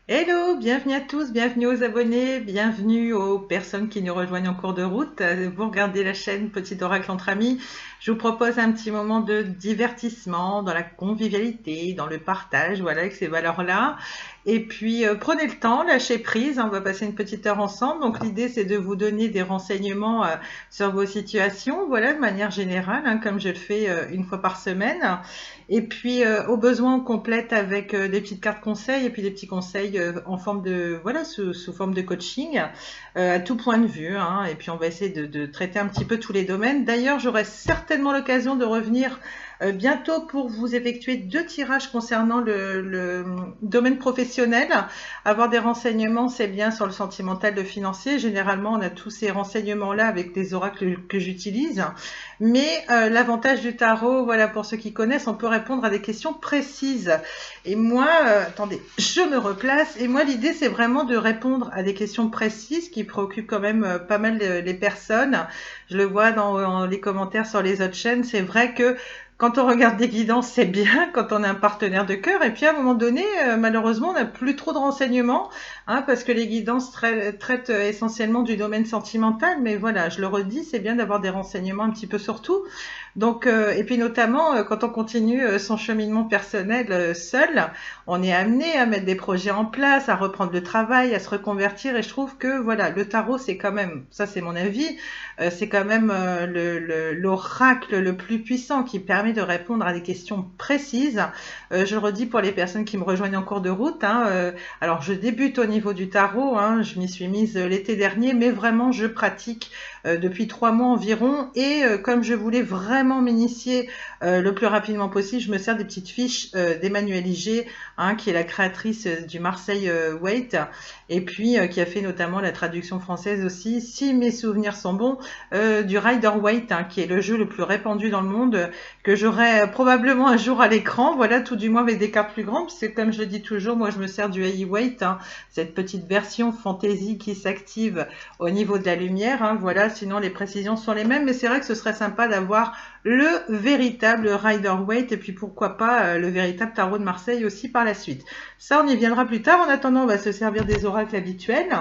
Hello, bienvenue à tous, bienvenue aux abonnés, bienvenue aux personnes qui nous rejoignent en cours de route. Vous regardez la chaîne Petit Oracle entre amis. Je vous propose un petit moment de divertissement, dans la convivialité, dans le partage, voilà, avec ces valeurs-là. Et puis, prenez le temps, lâchez prise, hein, on va passer une petite heure ensemble. Donc, l'idée, c'est de vous donner des renseignements sur vos situations, voilà, de manière générale, hein, comme je le fais une fois par semaine. Et puis, au besoin, on complète avec des petites cartes conseils et puis des petits conseils en forme de, voilà, sous forme de coaching, à tout point de vue, hein. Et puis, on va essayer de traiter un petit peu tous les domaines. D'ailleurs, j'aurai certainement l'occasion de revenir bientôt pour vous effectuer 2 tirages concernant le domaine professionnel. Avoir des renseignements, c'est bien sur le sentimental, le financier. Généralement, on a tous ces renseignements-là avec des oracles que j'utilise. Mais l'avantage du tarot, voilà, pour ceux qui connaissent, on peut répondre à des questions précises. Et moi, attendez, je me replace. Et moi, l'idée, c'est vraiment de répondre à des questions précises qui préoccupent quand même pas mal les personnes. Je le vois dans les commentaires sur les autres chaînes. C'est vrai que quand on regarde des guidances, c'est bien quand on a un partenaire de cœur. Et puis à un moment donné, malheureusement, on n'a plus trop de renseignements, hein, parce que les guidances traitent essentiellement du domaine sentimental. Mais voilà, je le redis, c'est bien d'avoir des renseignements un petit peu sur tout. Donc, et puis notamment, quand on continue son cheminement personnel seul, on est amené à mettre des projets en place, à reprendre le travail, à se reconvertir. Et je trouve que voilà, le tarot, c'est quand même, ça c'est mon avis, c'est quand même l'oracle le plus puissant qui permet de répondre à des questions précises. Je le redis pour les personnes qui me rejoignent en cours de route, hein, alors je débute au niveau du tarot, hein, je m'y suis mise l'été dernier, mais vraiment je pratique depuis 3 mois environ. Et comme je voulais vraiment m'initier le plus rapidement possible, je me sers des petites fiches d'Emmanuelle Iger, hein, qui est la créatrice du Marseille Waite, et puis qui a fait notamment la traduction française aussi, si mes souvenirs sont bons, du Rider Waite, hein, qui est le jeu le plus répandu dans le monde, que j'aurai probablement un jour à l'écran, voilà, tout du moins avec des cartes plus grandes, puisque comme je le dis toujours, moi je me sers du AI Waite, hein, cette petite version fantasy qui s'active au niveau de la lumière, hein, voilà, sinon les précisions sont les mêmes, mais c'est vrai que ce serait sympa d'avoir le véritable Rider-Waite et puis pourquoi pas le véritable tarot de Marseille aussi par la suite. Ça, on y viendra plus tard. En attendant, on va se servir des oracles habituels.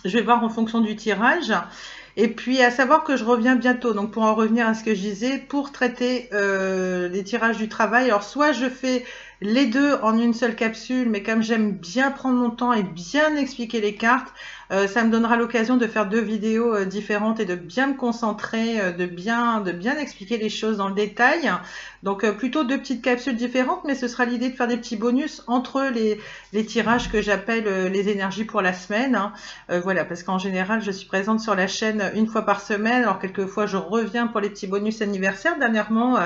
Je vais voir en fonction du tirage. Et puis, à savoir que je reviens bientôt, donc pour en revenir à ce que je disais, pour traiter les tirages du travail. Alors, soit je fais les deux en une seule capsule, mais comme j'aime bien prendre mon temps et bien expliquer les cartes, ça me donnera l'occasion de faire 2 vidéos différentes et de bien me concentrer, de bien expliquer les choses dans le détail. Donc, plutôt 2 petites capsules différentes, mais ce sera l'idée de faire des petits bonus entre les tirages que j'appelle les énergies pour la semaine, hein. Voilà, parce qu'en général, je suis présente sur la chaîne une fois par semaine. Alors, quelquefois, je reviens pour les petits bonus anniversaires. Dernièrement,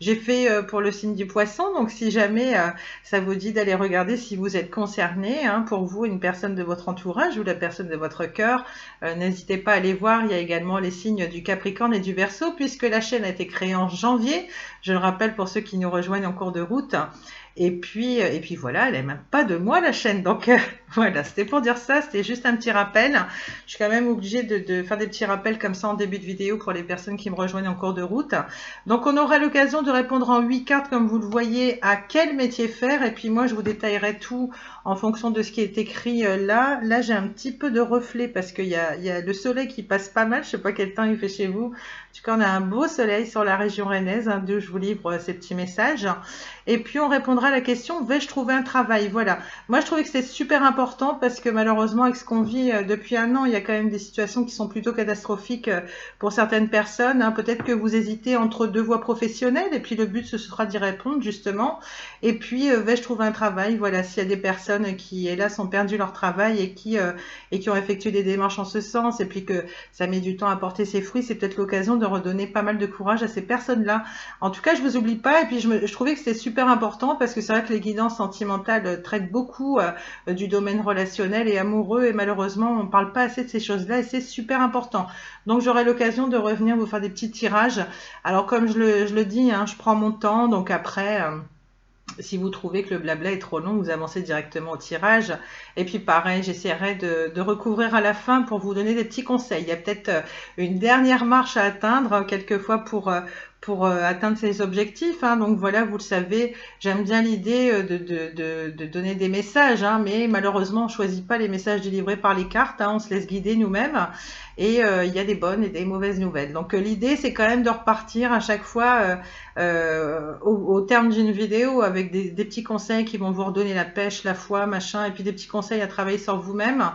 j'ai fait pour le signe du poisson. Donc, si jamais ça vous dit d'aller regarder si vous êtes concerné, hein, pour vous, une personne de votre entourage ou la personne de votre cœur, n'hésitez pas à aller voir. Il y a également les signes du Capricorne et du Verseau, puisque la chaîne a été créée en janvier. Je le rappelle pour ceux qui nous rejoignent en cours de route. Et puis voilà, elle n'est même pas de moi la chaîne. Donc voilà, c'était pour dire ça, c'était juste un petit rappel. Je suis quand même obligée de faire des petits rappels comme ça en début de vidéo pour les personnes qui me rejoignent en cours de route. Donc on aura l'occasion de répondre en 8 cartes, comme vous le voyez, à quel métier faire. Et puis moi, je vous détaillerai tout en fonction de ce qui est écrit là. Là, j'ai un petit peu de reflet parce qu'il y a le soleil qui passe pas mal. Je sais pas quel temps il fait chez vous. En tout cas, on a un beau soleil sur la région rennaise, hein, d'où je vous livre ces petits messages. Et puis on répondra à la question, vais-je trouver un travail? Voilà. Moi, je trouvais que c'est super important parce que malheureusement, avec ce qu'on vit depuis un an, il y a quand même des situations qui sont plutôt catastrophiques pour certaines personnes, hein. Peut-être que vous hésitez entre 2 voies professionnelles et puis le but, ce sera d'y répondre justement. Et puis, vais-je trouver un travail? Voilà, s'il y a des personnes qui, hélas, ont perdu leur travail et qui ont effectué des démarches en ce sens et puis que ça met du temps à porter ses fruits, c'est peut-être l'occasion de redonner pas mal de courage à ces personnes-là. En tout cas, je vous oublie pas et puis je trouvais que c'était super important parce que c'est vrai que les guidances sentimentales traitent beaucoup du domaine relationnel et amoureux et malheureusement on ne parle pas assez de ces choses-là et c'est super important. Donc j'aurai l'occasion de revenir vous faire des petits tirages. Alors comme je le dis, hein, je prends mon temps, donc après si vous trouvez que le blabla est trop long, vous avancez directement au tirage. Et puis pareil, j'essaierai de recouvrir à la fin pour vous donner des petits conseils. Il y a peut-être une dernière marche à atteindre quelquefois pour atteindre ses objectifs, hein. Donc voilà, vous le savez, j'aime bien l'idée de donner des messages, hein, mais malheureusement, on ne choisit pas les messages délivrés par les cartes, hein, on se laisse guider nous-mêmes. Et il y a des bonnes et des mauvaises nouvelles. Donc l'idée, c'est quand même de repartir à chaque fois au terme d'une vidéo avec des petits conseils qui vont vous redonner la pêche, la foi, machin, et puis des petits conseils à travailler sur vous-même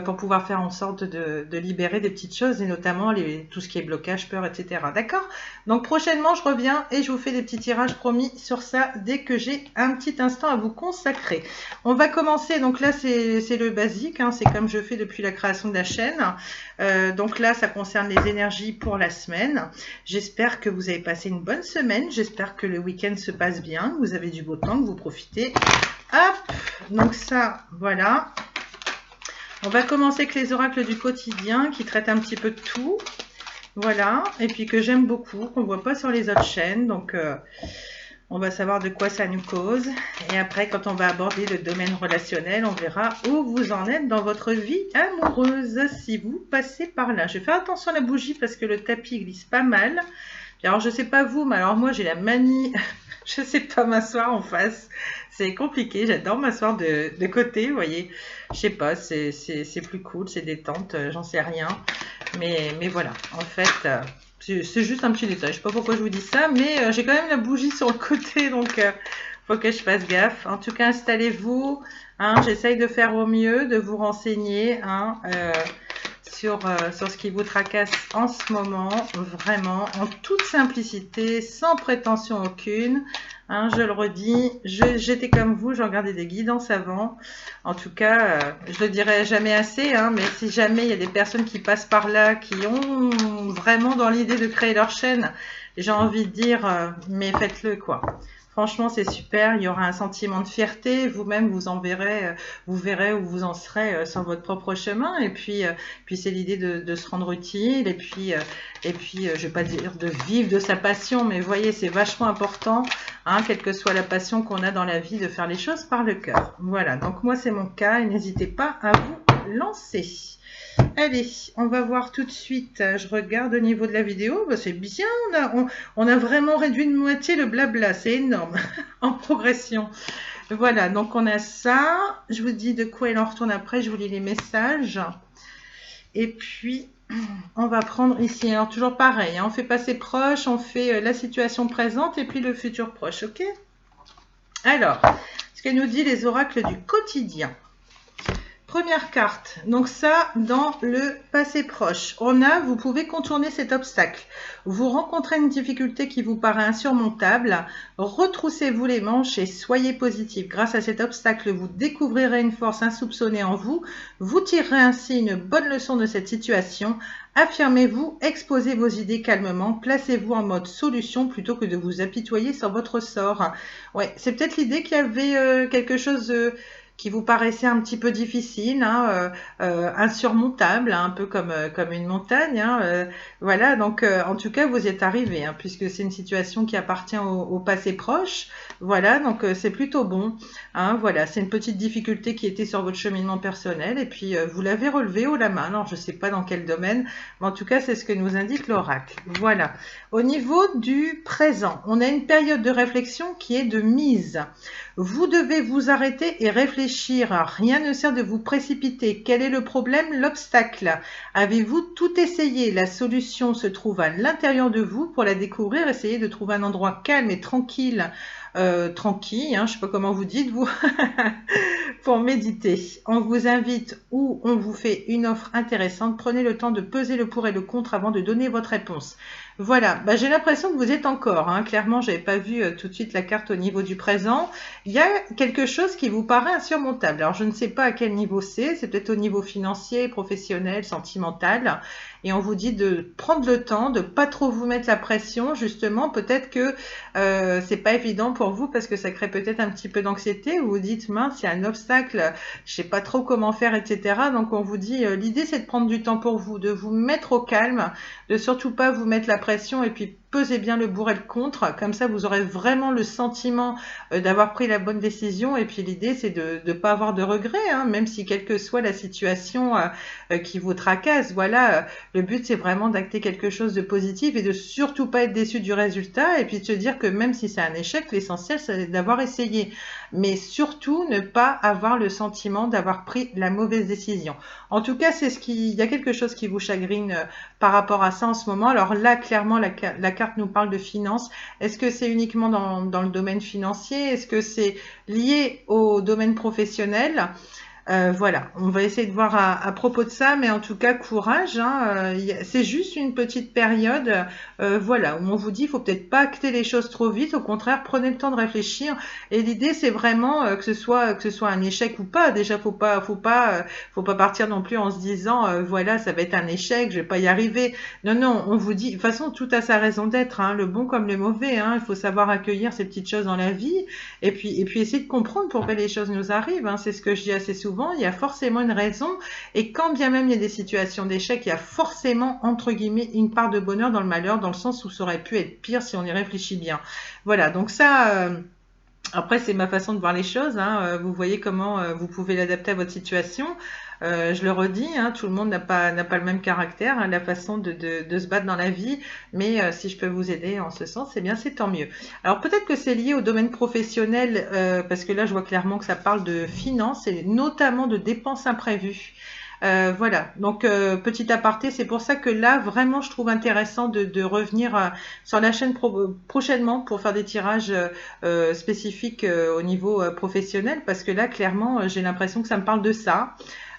pour pouvoir faire en sorte de libérer des petites choses, et notamment tout ce qui est blocage, peur, etc. D'accord? Donc prochainement, je reviens et je vous fais des petits tirages promis sur ça dès que j'ai un petit instant à vous consacrer. On va commencer, donc là c'est le basique, hein, c'est comme je fais depuis la création de la chaîne. Donc là, ça concerne les énergies pour la semaine. J'espère que vous avez passé une bonne semaine. J'espère que le week-end se passe bien, que vous avez du beau temps, que vous profitez. Hop, donc ça, voilà. On va commencer avec les oracles du quotidien qui traitent un petit peu de tout. Voilà, et puis que j'aime beaucoup, qu'on ne voit pas sur les autres chaînes. Donc, on va savoir de quoi ça nous cause. Et après, quand on va aborder le domaine relationnel, on verra où vous en êtes dans votre vie amoureuse si vous passez par là. Je vais faire attention à la bougie parce que le tapis glisse pas mal. Alors, je sais pas vous, mais alors moi, j'ai la manie, je sais pas m'asseoir en face. C'est compliqué, j'adore m'asseoir de côté, vous voyez. Je sais pas, c'est plus cool, c'est détente, j'en sais rien. Mais voilà, en fait, c'est juste un petit détail. Je sais pas pourquoi je vous dis ça, mais j'ai quand même la bougie sur le côté, donc faut que je fasse gaffe. En tout cas, installez-vous. Hein, j'essaye de faire au mieux, de vous renseigner hein, sur ce qui vous tracasse en ce moment, vraiment, en toute simplicité, sans prétention aucune. Hein, je le redis, j'étais comme vous, je regardais des guidances avant. En tout cas, je le dirai jamais assez, hein, mais si jamais il y a des personnes qui passent par là, qui ont vraiment dans l'idée de créer leur chaîne, j'ai envie de dire, mais faites-le quoi. Franchement, c'est super. Il y aura un sentiment de fierté. Vous-même, vous verrez où vous en serez sur votre propre chemin. Et puis c'est l'idée de se rendre utile. Et puis, je vais pas dire de vivre de sa passion, mais vous voyez, c'est vachement important, hein, quelle que soit la passion qu'on a dans la vie, de faire les choses par le cœur. Voilà. Donc moi, c'est mon cas. Et n'hésitez pas à vous lancer. Allez, on va voir tout de suite. Je regarde au niveau de la vidéo. Bah, c'est bien, on a vraiment réduit de moitié le blabla. C'est énorme, en progression. Voilà, donc on a ça. Je vous dis de quoi il en retourne après. Je vous lis les messages. Et puis, on va prendre ici. Alors, toujours pareil, hein, on fait passer proche, on fait la situation présente et puis le futur proche, ok? Alors, ce que nous dit les oracles du quotidien. Première carte, donc ça dans le passé proche, vous pouvez contourner cet obstacle. Vous rencontrez une difficulté qui vous paraît insurmontable, retroussez-vous les manches et soyez positif. Grâce à cet obstacle, vous découvrirez une force insoupçonnée en vous, vous tirerez ainsi une bonne leçon de cette situation. Affirmez-vous, exposez vos idées calmement, placez-vous en mode solution plutôt que de vous apitoyer sur votre sort. Ouais, c'est peut-être l'idée qu'il y avait quelque chose qui vous paraissait un petit peu difficile, hein, insurmontable, hein, un peu comme une montagne. Hein, voilà, donc en tout cas, vous y êtes arrivé, hein, puisque c'est une situation qui appartient au passé proche. Voilà, donc c'est plutôt bon. Hein, voilà, c'est une petite difficulté qui était sur votre cheminement personnel, et puis vous l'avez relevé haut la main. Alors, je ne sais pas dans quel domaine, mais en tout cas, c'est ce que nous indique l'oracle. Voilà. Au niveau du présent, on a une période de réflexion qui est de mise. Vous devez vous arrêter et réfléchir. Rien ne sert de vous précipiter. Quel est le problème, l'obstacle? Avez-vous tout essayé? La solution se trouve à l'intérieur de vous. Pour la découvrir, essayez de trouver un endroit calme et tranquille. Tranquille, hein, je ne sais pas comment vous dites, vous, pour méditer. On vous invite ou on vous fait une offre intéressante. Prenez le temps de peser le pour et le contre avant de donner votre réponse. Voilà, bah, j'ai l'impression que vous êtes encore, hein. Clairement, je n'avais pas vu tout de suite la carte au niveau du présent. Il y a quelque chose qui vous paraît insurmontable. Alors, je ne sais pas à quel niveau c'est peut-être au niveau financier, professionnel, sentimental. Et on vous dit de prendre le temps, de pas trop vous mettre la pression, justement. Peut-être que c'est pas évident pour vous parce que ça crée peut-être un petit peu d'anxiété. Vous vous dites, mince, il y a un obstacle, je sais pas trop comment faire, etc. Donc, on vous dit, l'idée, c'est de prendre du temps pour vous, de vous mettre au calme, de surtout pas vous mettre la pression et puis pesez bien le pour et le contre, comme ça vous aurez vraiment le sentiment d'avoir pris la bonne décision. Et puis l'idée c'est de ne pas avoir de regrets, hein, même si quelle que soit la situation qui vous tracasse. Voilà, le but c'est vraiment d'acter quelque chose de positif et de surtout pas être déçu du résultat, et puis de se dire que même si c'est un échec, l'essentiel c'est d'avoir essayé. Mais surtout ne pas avoir le sentiment d'avoir pris la mauvaise décision. En tout cas, il y a quelque chose qui vous chagrine par rapport à ça en ce moment. Alors là, clairement, la carte nous parle de finances. Est-ce que c'est uniquement dans le domaine financier? Est-ce que c'est lié au domaine professionnel? Voilà, on va essayer de voir à propos de ça, mais en tout cas, courage, hein, c'est juste une petite période, voilà, où on vous dit, il faut peut-être pas acter les choses trop vite, au contraire, prenez le temps de réfléchir. Et l'idée, c'est vraiment que ce soit un échec ou pas. Déjà, faut pas partir non plus en se disant, voilà, ça va être un échec, je vais pas y arriver. Non, non, on vous dit, de toute façon, tout a sa raison d'être, hein, le bon comme le mauvais, hein, il faut savoir accueillir ces petites choses dans la vie, et puis essayer de comprendre pourquoi les choses nous arrivent, hein, c'est ce que je dis assez souvent. Il y a forcément une raison, et quand bien même il y a des situations d'échec, il y a forcément entre guillemets une part de bonheur dans le malheur, dans le sens où ça aurait pu être pire si on y réfléchit bien. Voilà, donc ça, après c'est ma façon de voir les choses, hein. Vous voyez comment vous pouvez l'adapter à votre situation. Je le redis, hein, tout le monde n'a pas le même caractère, hein, la façon de se battre dans la vie, mais si je peux vous aider en ce sens, eh bien c'est tant mieux. Alors peut-être que c'est lié au domaine professionnel, parce que là je vois clairement que ça parle de finances et notamment de dépenses imprévues. Voilà, donc petit aparté, c'est pour ça que là vraiment je trouve intéressant de revenir sur la chaîne prochainement pour faire des tirages spécifiques au niveau professionnel, parce que là clairement j'ai l'impression que ça me parle de ça.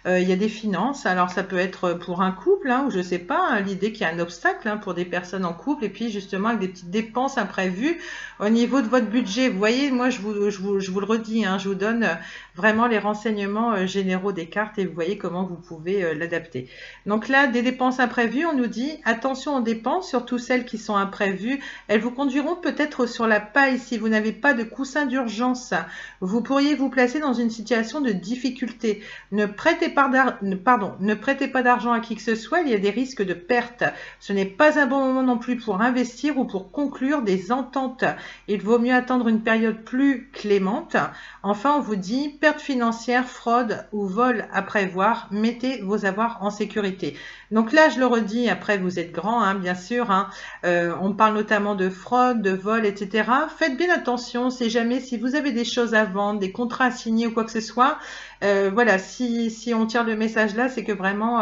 Il y a des finances, alors ça peut être pour un couple, hein, ou je sais pas, hein, l'idée qu'il y a un obstacle, hein, pour des personnes en couple, et puis justement avec des petites dépenses imprévues au niveau de votre budget. Vous voyez, moi je vous le redis, hein, je vous donne vraiment les renseignements généraux des cartes, et vous voyez comment vous pouvez l'adapter. Donc là, des dépenses imprévues, on nous dit attention aux dépenses, surtout celles qui sont imprévues. Elles vous conduiront peut-être sur la paille si vous n'avez pas de coussin d'urgence. Vous pourriez vous placer dans une situation de difficulté. Ne prêtez pas d'argent à qui que ce soit, il y a des risques de perte. Ce n'est pas un bon moment non plus pour investir ou pour conclure des ententes. Il vaut mieux attendre une période plus clémente. Enfin, on vous dit perte financière, fraude ou vol à prévoir. Mettez vos avoirs en sécurité. Donc là, je le redis, après vous êtes grand, hein, bien sûr, hein, on parle notamment de fraude, de vol, etc. Faites bien attention, c'est jamais si vous avez des choses à vendre, des contrats à signer ou quoi que ce soit. Voilà, si on tire le message là, c'est que vraiment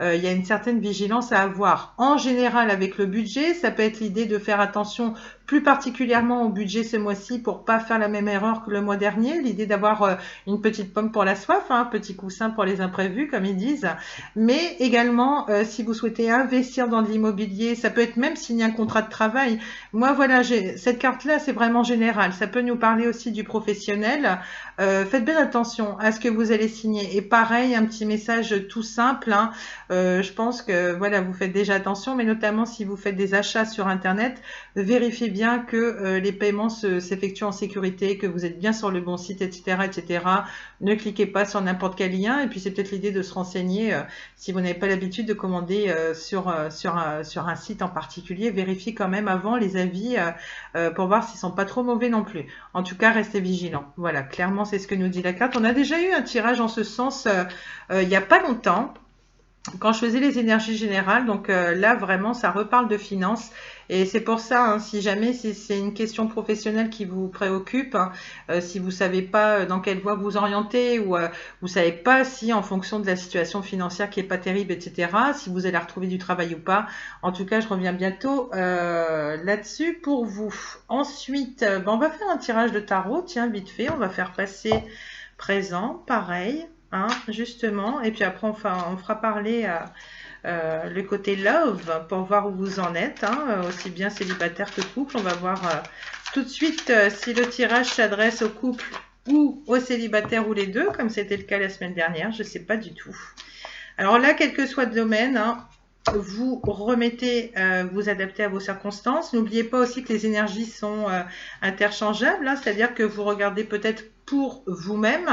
il y a une certaine vigilance à avoir. En général, avec le budget, ça peut être l'idée de faire attention plus particulièrement au budget ce mois-ci pour pas faire la même erreur que le mois dernier. L'idée d'avoir une petite pomme pour la soif, hein, un petit coussin pour les imprévus, comme ils disent. Mais également, si vous souhaitez investir dans de l'immobilier, ça peut être même signer un contrat de travail. Moi, voilà, cette carte-là, c'est vraiment général. Ça peut nous parler aussi du professionnel. Faites bien attention à ce que vous allez signer. Et pareil, un petit message tout simple, hein. Je pense que voilà, vous faites déjà attention, mais notamment si vous faites des achats sur Internet, vérifiez bien que les paiements s'effectuent en sécurité, que vous êtes bien sur le bon site, etc., etc. Ne cliquez pas sur n'importe quel lien. Et puis c'est peut-être l'idée de se renseigner si vous n'avez pas l'habitude de commander sur un site en particulier. Vérifiez quand même avant les avis pour voir s'ils sont pas trop mauvais non plus. En tout cas, restez vigilants. Voilà, clairement c'est ce que nous dit la carte. On a déjà eu un tirage en ce sens il n'y a pas longtemps, quand je faisais les énergies générales. Donc là vraiment ça reparle de finances, et c'est pour ça, hein, si jamais c'est une question professionnelle qui vous préoccupe, hein, si vous savez pas dans quelle voie vous orienter, ou vous savez pas si en fonction de la situation financière qui est pas terrible, etc., si vous allez retrouver du travail ou pas. En tout cas, je reviens bientôt là-dessus pour vous. Ensuite, on va faire un tirage de tarot, tiens, vite fait, on va faire passer présent, pareil, hein, justement, et puis après on fera parler le côté love pour voir où vous en êtes, hein, aussi bien célibataire que couple. On va voir tout de suite si le tirage s'adresse au couple ou aux célibataires ou les deux, comme c'était le cas la semaine dernière, je ne sais pas du tout. Alors là, quel que soit le domaine, hein, vous remettez, vous adaptez à vos circonstances. N'oubliez pas aussi que les énergies sont interchangeables, hein, c'est-à-dire que vous regardez peut-être pour vous-même.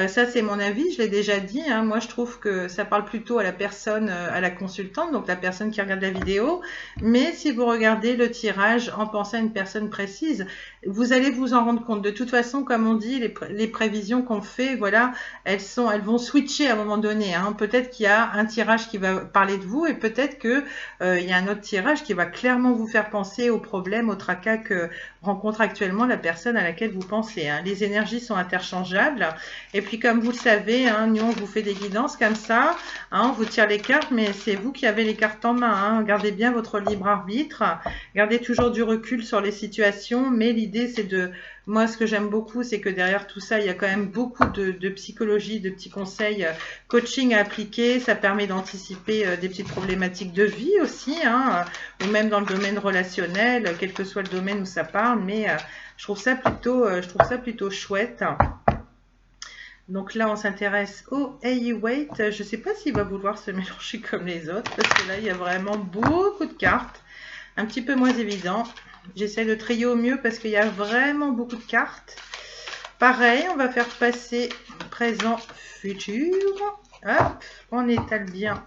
Ça, c'est mon avis, je l'ai déjà dit, hein. Moi, je trouve que ça parle plutôt à la personne, à la consultante, donc la personne qui regarde la vidéo. Mais si vous regardez le tirage en pensant à une personne précise, vous allez vous en rendre compte. De toute façon, comme on dit, les prévisions qu'on fait, voilà, elles vont switcher à un moment donné, hein. Peut-être qu'il y a un tirage qui va parler de vous et peut-être que il y a un autre tirage qui va clairement vous faire penser aux problèmes, aux tracas que rencontre actuellement la personne à laquelle vous pensez, hein. Les énergies sont interchangeables. Et puis, comme vous le savez, hein, nous, on vous fait des guidances comme ça, hein, on vous tire les cartes, mais c'est vous qui avez les cartes en main, hein. Gardez bien votre libre arbitre. Gardez toujours du recul sur les situations, mais l'idée, c'est de... Moi, ce que j'aime beaucoup, c'est que derrière tout ça, il y a quand même beaucoup de psychologie, de petits conseils, coaching à appliquer. Ça permet d'anticiper des petites problématiques de vie aussi, hein, ou même dans le domaine relationnel, quel que soit le domaine où ça parle. Mais je trouve ça plutôt chouette. Donc là, on s'intéresse au Heavyweight. Je ne sais pas s'il va vouloir se mélanger comme les autres, parce que là, il y a vraiment beaucoup de cartes. Un petit peu moins évident. J'essaie de trier au mieux parce qu'il y a vraiment beaucoup de cartes. Pareil, on va faire passer présent, futur. Hop, on étale bien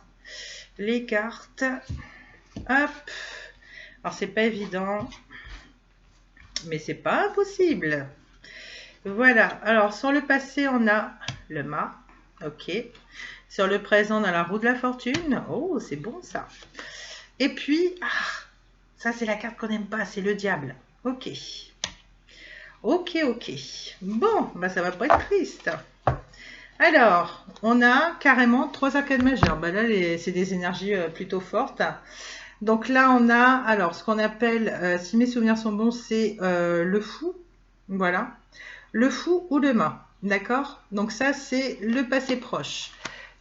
les cartes. Hop. Alors, c'est pas évident, mais c'est pas impossible. Voilà. Alors, sur le passé, on a le mât. Ok. Sur le présent, on a la roue de la fortune. Oh, c'est bon ça. Et puis, ça, c'est la carte qu'on n'aime pas, c'est le diable. Ok. Ok. Bon, bah ça va pas être triste. Alors, on a carrément 3 arcades majeures. Bah là, c'est des énergies plutôt fortes. Donc là, on a, alors, ce qu'on appelle, si mes souvenirs sont bons, c'est le fou. Voilà. Le fou ou le mât. D'accord? Donc ça, c'est le passé proche.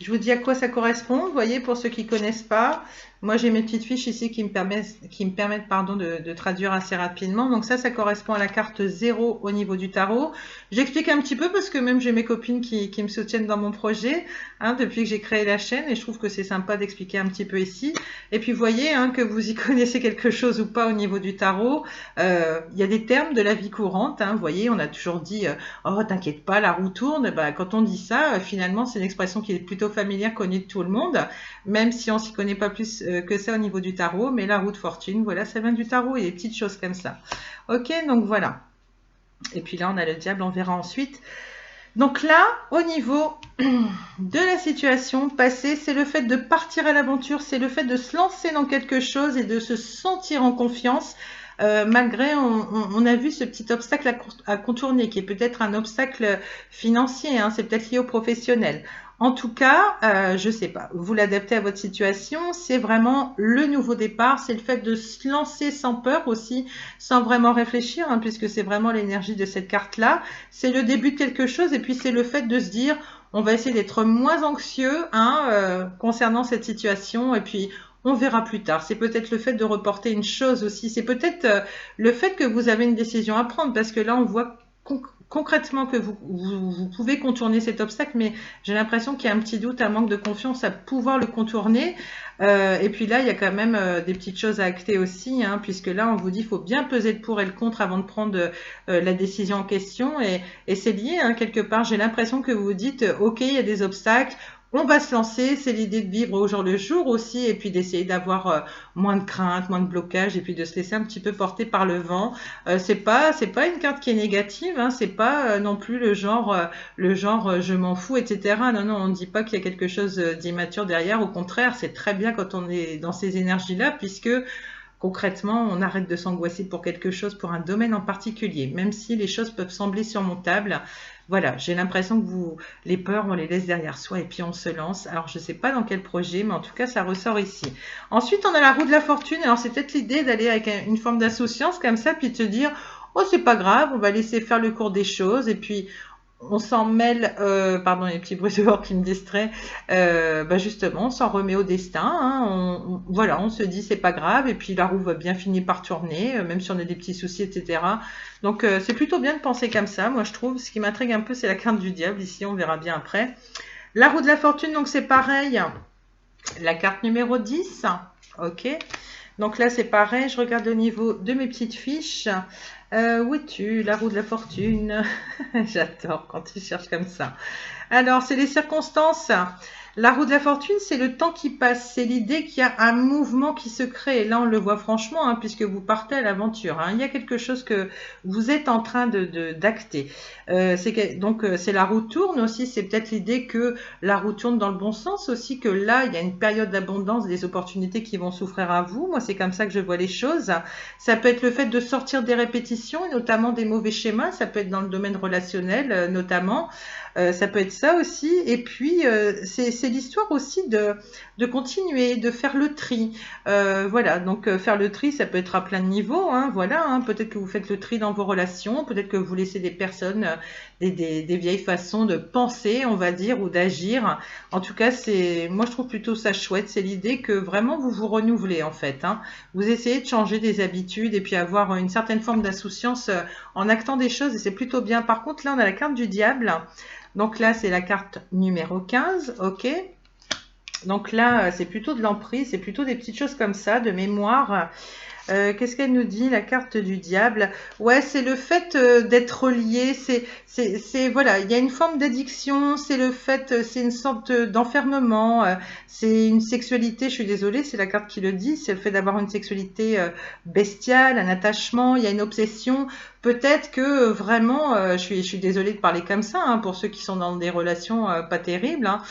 Je vous dis à quoi ça correspond. Vous voyez, pour ceux qui ne connaissent pas, moi j'ai mes petites fiches ici qui me permettent pardon, de traduire assez rapidement. Donc ça correspond à la carte 0 au niveau du tarot. J'explique un petit peu parce que même j'ai mes copines qui me soutiennent dans mon projet, hein, depuis que j'ai créé la chaîne, et je trouve que c'est sympa d'expliquer un petit peu ici. Et puis vous voyez, hein, que vous y connaissez quelque chose ou pas au niveau du tarot, il y a des termes de la vie courante, hein. Vous voyez, on a toujours dit oh t'inquiète pas, la roue tourne. Bah, quand on dit ça, finalement c'est une expression qui est plutôt familière, connue de tout le monde, même si on s'y connaît pas plus que ça au niveau du tarot. Mais la roue de fortune, voilà, ça vient du tarot et des petites choses comme ça. Ok, donc voilà. Et puis là on a le diable, on verra ensuite. Donc là, au niveau de la situation passée, c'est le fait de partir à l'aventure, c'est le fait de se lancer dans quelque chose et de se sentir en confiance. Malgré, on a vu ce petit obstacle à contourner, qui est peut-être un obstacle financier, hein, c'est peut-être lié au professionnel. En tout cas, je sais pas, vous l'adaptez à votre situation, c'est vraiment le nouveau départ, c'est le fait de se lancer sans peur aussi, sans vraiment réfléchir, hein, puisque c'est vraiment l'énergie de cette carte-là. C'est le début de quelque chose et puis c'est le fait de se dire, on va essayer d'être moins anxieux, hein, concernant cette situation, et puis on verra plus tard. C'est peut-être le fait de reporter une chose aussi, c'est peut-être le fait que vous avez une décision à prendre, parce que là on voit concrètement que vous pouvez contourner cet obstacle, mais j'ai l'impression qu'il y a un petit doute, un manque de confiance à pouvoir le contourner. Et puis là, il y a quand même des petites choses à acter aussi, hein, puisque là, on vous dit qu'il faut bien peser le pour et le contre avant de prendre la décision en question. Et c'est lié, hein, quelque part. J'ai l'impression que vous vous dites, ok, il y a des obstacles, on va se lancer, c'est l'idée de vivre au jour le jour aussi, et puis d'essayer d'avoir moins de crainte, moins de blocage, et puis de se laisser un petit peu porter par le vent. C'est pas une carte qui est négative, hein, c'est pas non plus le genre je m'en fous, etc. Non, on ne dit pas qu'il y a quelque chose d'immature derrière. Au contraire, c'est très bien quand on est dans ces énergies-là, puisque concrètement, on arrête de s'angoisser pour quelque chose, pour un domaine en particulier, même si les choses peuvent sembler surmontables. Voilà, j'ai l'impression que les peurs, on les laisse derrière soi et puis on se lance. Alors, je ne sais pas dans quel projet, mais en tout cas, ça ressort ici. Ensuite, on a la roue de la fortune. Alors, c'est peut-être l'idée d'aller avec une forme d'insouciance comme ça, puis de se dire, oh, c'est pas grave, on va laisser faire le cours des choses. Et puis, on s'en mêle, pardon, les petits bruits dehors qui me distraient, justement, on s'en remet au destin, hein, voilà, on se dit c'est pas grave, et puis la roue va bien finir par tourner, même si on a des petits soucis, etc. Donc c'est plutôt bien de penser comme ça, moi je trouve. Ce qui m'intrigue un peu, c'est la carte du diable, ici on verra bien après. La roue de la fortune, donc c'est pareil, la carte numéro 10, ok. Donc là, c'est pareil, je regarde au niveau de mes petites fiches. Où es-tu? La roue de la fortune. J'adore quand tu cherches comme ça. Alors, c'est les circonstances. La roue de la fortune, c'est le temps qui passe. C'est l'idée qu'il y a un mouvement qui se crée. Et là, on le voit franchement, hein, puisque vous partez à l'aventure. Hein. Il y a quelque chose que vous êtes en train d'acter. Donc, c'est la roue tourne aussi. C'est peut-être l'idée que la roue tourne dans le bon sens aussi, que là, il y a une période d'abondance, des opportunités qui vont s'offrir à vous. Moi, c'est comme ça que je vois les choses. Ça peut être le fait de sortir des répétitions, et notamment des mauvais schémas. Ça peut être dans le domaine relationnel, notamment. Ça peut être ça aussi. Et puis, c'est l'histoire aussi de continuer, de faire le tri. Voilà, donc faire le tri, ça peut être à plein de niveaux. Hein, voilà, hein. Peut-être que vous faites le tri dans vos relations, peut-être que vous laissez des personnes, des vieilles façons de penser, on va dire, ou d'agir. En tout cas, moi je trouve plutôt ça chouette. C'est l'idée que vraiment vous vous renouvelez en fait. Hein. Vous essayez de changer des habitudes et puis avoir une certaine forme d'insouciance en actant des choses et c'est plutôt bien. Par contre, là, on a la carte du diable. Donc là, c'est la carte numéro 15, ok. Donc là, c'est plutôt de l'emprise, c'est plutôt des petites choses comme ça, de mémoire. Qu'est-ce qu'elle nous dit, la carte du diable? Ouais, c'est le fait d'être lié, voilà, il y a une forme d'addiction, c'est le fait, c'est une sorte d'enfermement, c'est une sexualité, je suis désolée, c'est la carte qui le dit, c'est le fait d'avoir une sexualité bestiale, un attachement, il y a une obsession. Peut-être que vraiment, je suis désolée de parler comme ça, hein, pour ceux qui sont dans des relations pas terribles, hein.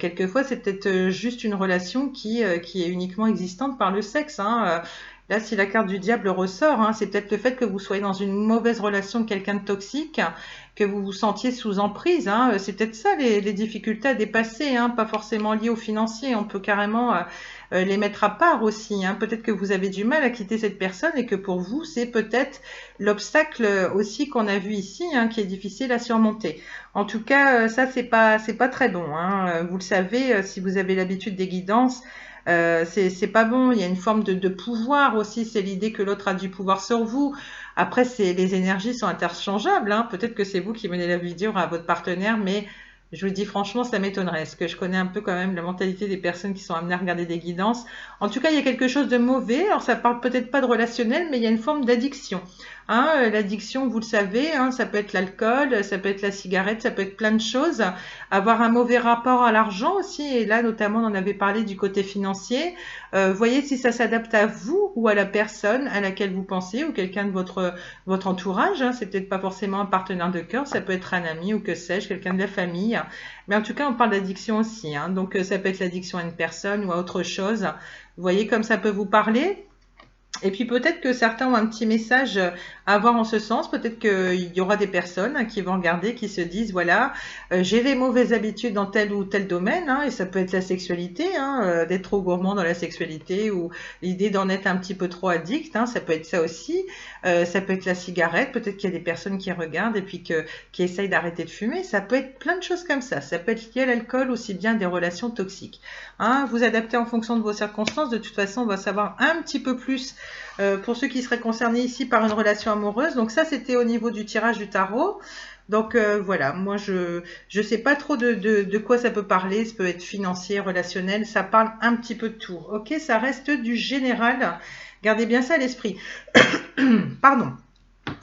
Quelquefois, c'est peut-être juste une relation qui est uniquement existante par le sexe. Hein. Là, si la carte du diable ressort, hein, c'est peut-être le fait que vous soyez dans une mauvaise relation avec quelqu'un de toxique, que vous vous sentiez sous emprise. Hein. C'est peut-être ça les difficultés à dépasser, hein, pas forcément liées au financier. On peut carrément les mettre à part aussi. Hein. Peut-être que vous avez du mal à quitter cette personne et que pour vous, c'est peut-être l'obstacle aussi qu'on a vu ici, hein, qui est difficile à surmonter. En tout cas, ça, c'est pas très bon. Hein. Vous le savez, si vous avez l'habitude des guidances, c'est pas bon. Il y a une forme de pouvoir aussi. C'est l'idée que l'autre a du pouvoir sur vous. Après, les énergies sont interchangeables. Hein. Peut-être que c'est vous qui menez la vie dure à votre partenaire, mais je vous dis franchement, ça m'étonnerait. Parce que je connais un peu quand même la mentalité des personnes qui sont amenées à regarder des guidances. En tout cas, il y a quelque chose de mauvais. Alors, ça parle peut-être pas de relationnel, mais il y a une forme d'addiction. Hein, l'addiction, vous le savez, hein, ça peut être l'alcool, ça peut être la cigarette, ça peut être plein de choses. Avoir un mauvais rapport à l'argent aussi, et là notamment on en avait parlé du côté financier. Voyez si ça s'adapte à vous ou à la personne à laquelle vous pensez ou quelqu'un de votre entourage. Hein. C'est peut-être pas forcément un partenaire de cœur, ça peut être un ami ou que sais-je, quelqu'un de la famille. Mais en tout cas, on parle d'addiction aussi. Hein. Donc ça peut être l'addiction à une personne ou à autre chose. Vous voyez comme ça peut vous parler. Et puis peut-être que certains ont un petit message à avoir en ce sens. Peut-être qu'il y aura des personnes qui vont regarder, qui se disent, voilà, j'ai des mauvaises habitudes dans tel ou tel domaine, hein, et ça peut être la sexualité, hein, d'être trop gourmand dans la sexualité, ou l'idée d'en être un petit peu trop addict, hein, ça peut être ça aussi. Ça peut être la cigarette, peut-être qu'il y a des personnes qui regardent et puis qui essayent d'arrêter de fumer. Ça peut être plein de choses comme ça. Ça peut être lié à l'alcool, aussi bien des relations toxiques. Hein, vous adaptez en fonction de vos circonstances. De toute façon, on va savoir un petit peu plus pour ceux qui seraient concernés ici par une relation amoureuse. Donc ça, c'était au niveau du tirage du tarot. Donc voilà, moi je sais pas trop de quoi ça peut parler. Ça peut être financier, relationnel. Ça parle un petit peu de tout. Ok, ça reste du général. Gardez bien ça à l'esprit. Pardon.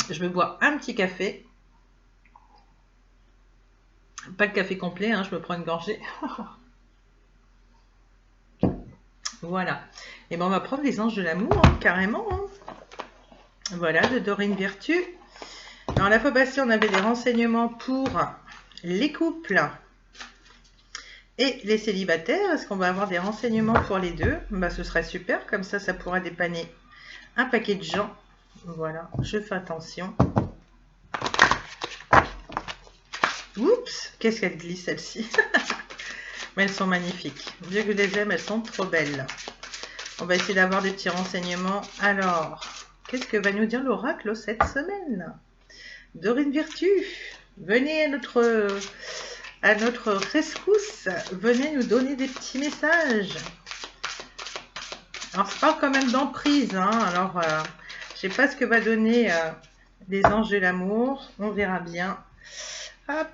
Je me bois un petit café. Pas le café complet, hein, je me prends une gorgée. Voilà. Et ben on va prendre les anges de l'amour, hein, carrément. Hein. Voilà, de Dorine Virtue. Alors la fois passée, on avait des renseignements pour les couples et les célibataires. Est-ce qu'on va avoir des renseignements pour les deux? Ben, ce serait super, comme ça pourra dépanner un paquet de gens. Voilà, je fais attention. Oups, qu'est-ce qu'elle glisse celle-ci. Mais elles sont magnifiques. Dieu que je les aime, elles sont trop belles. On va essayer d'avoir des petits renseignements. Alors, qu'est-ce que va nous dire l'oracle cette semaine? Dorine Virtue, venez à notre rescousse. Venez nous donner des petits messages. Alors, ça parle quand même d'emprise. Hein. Alors, je ne sais pas ce que va donner les anges de l'amour. On verra bien. Hop.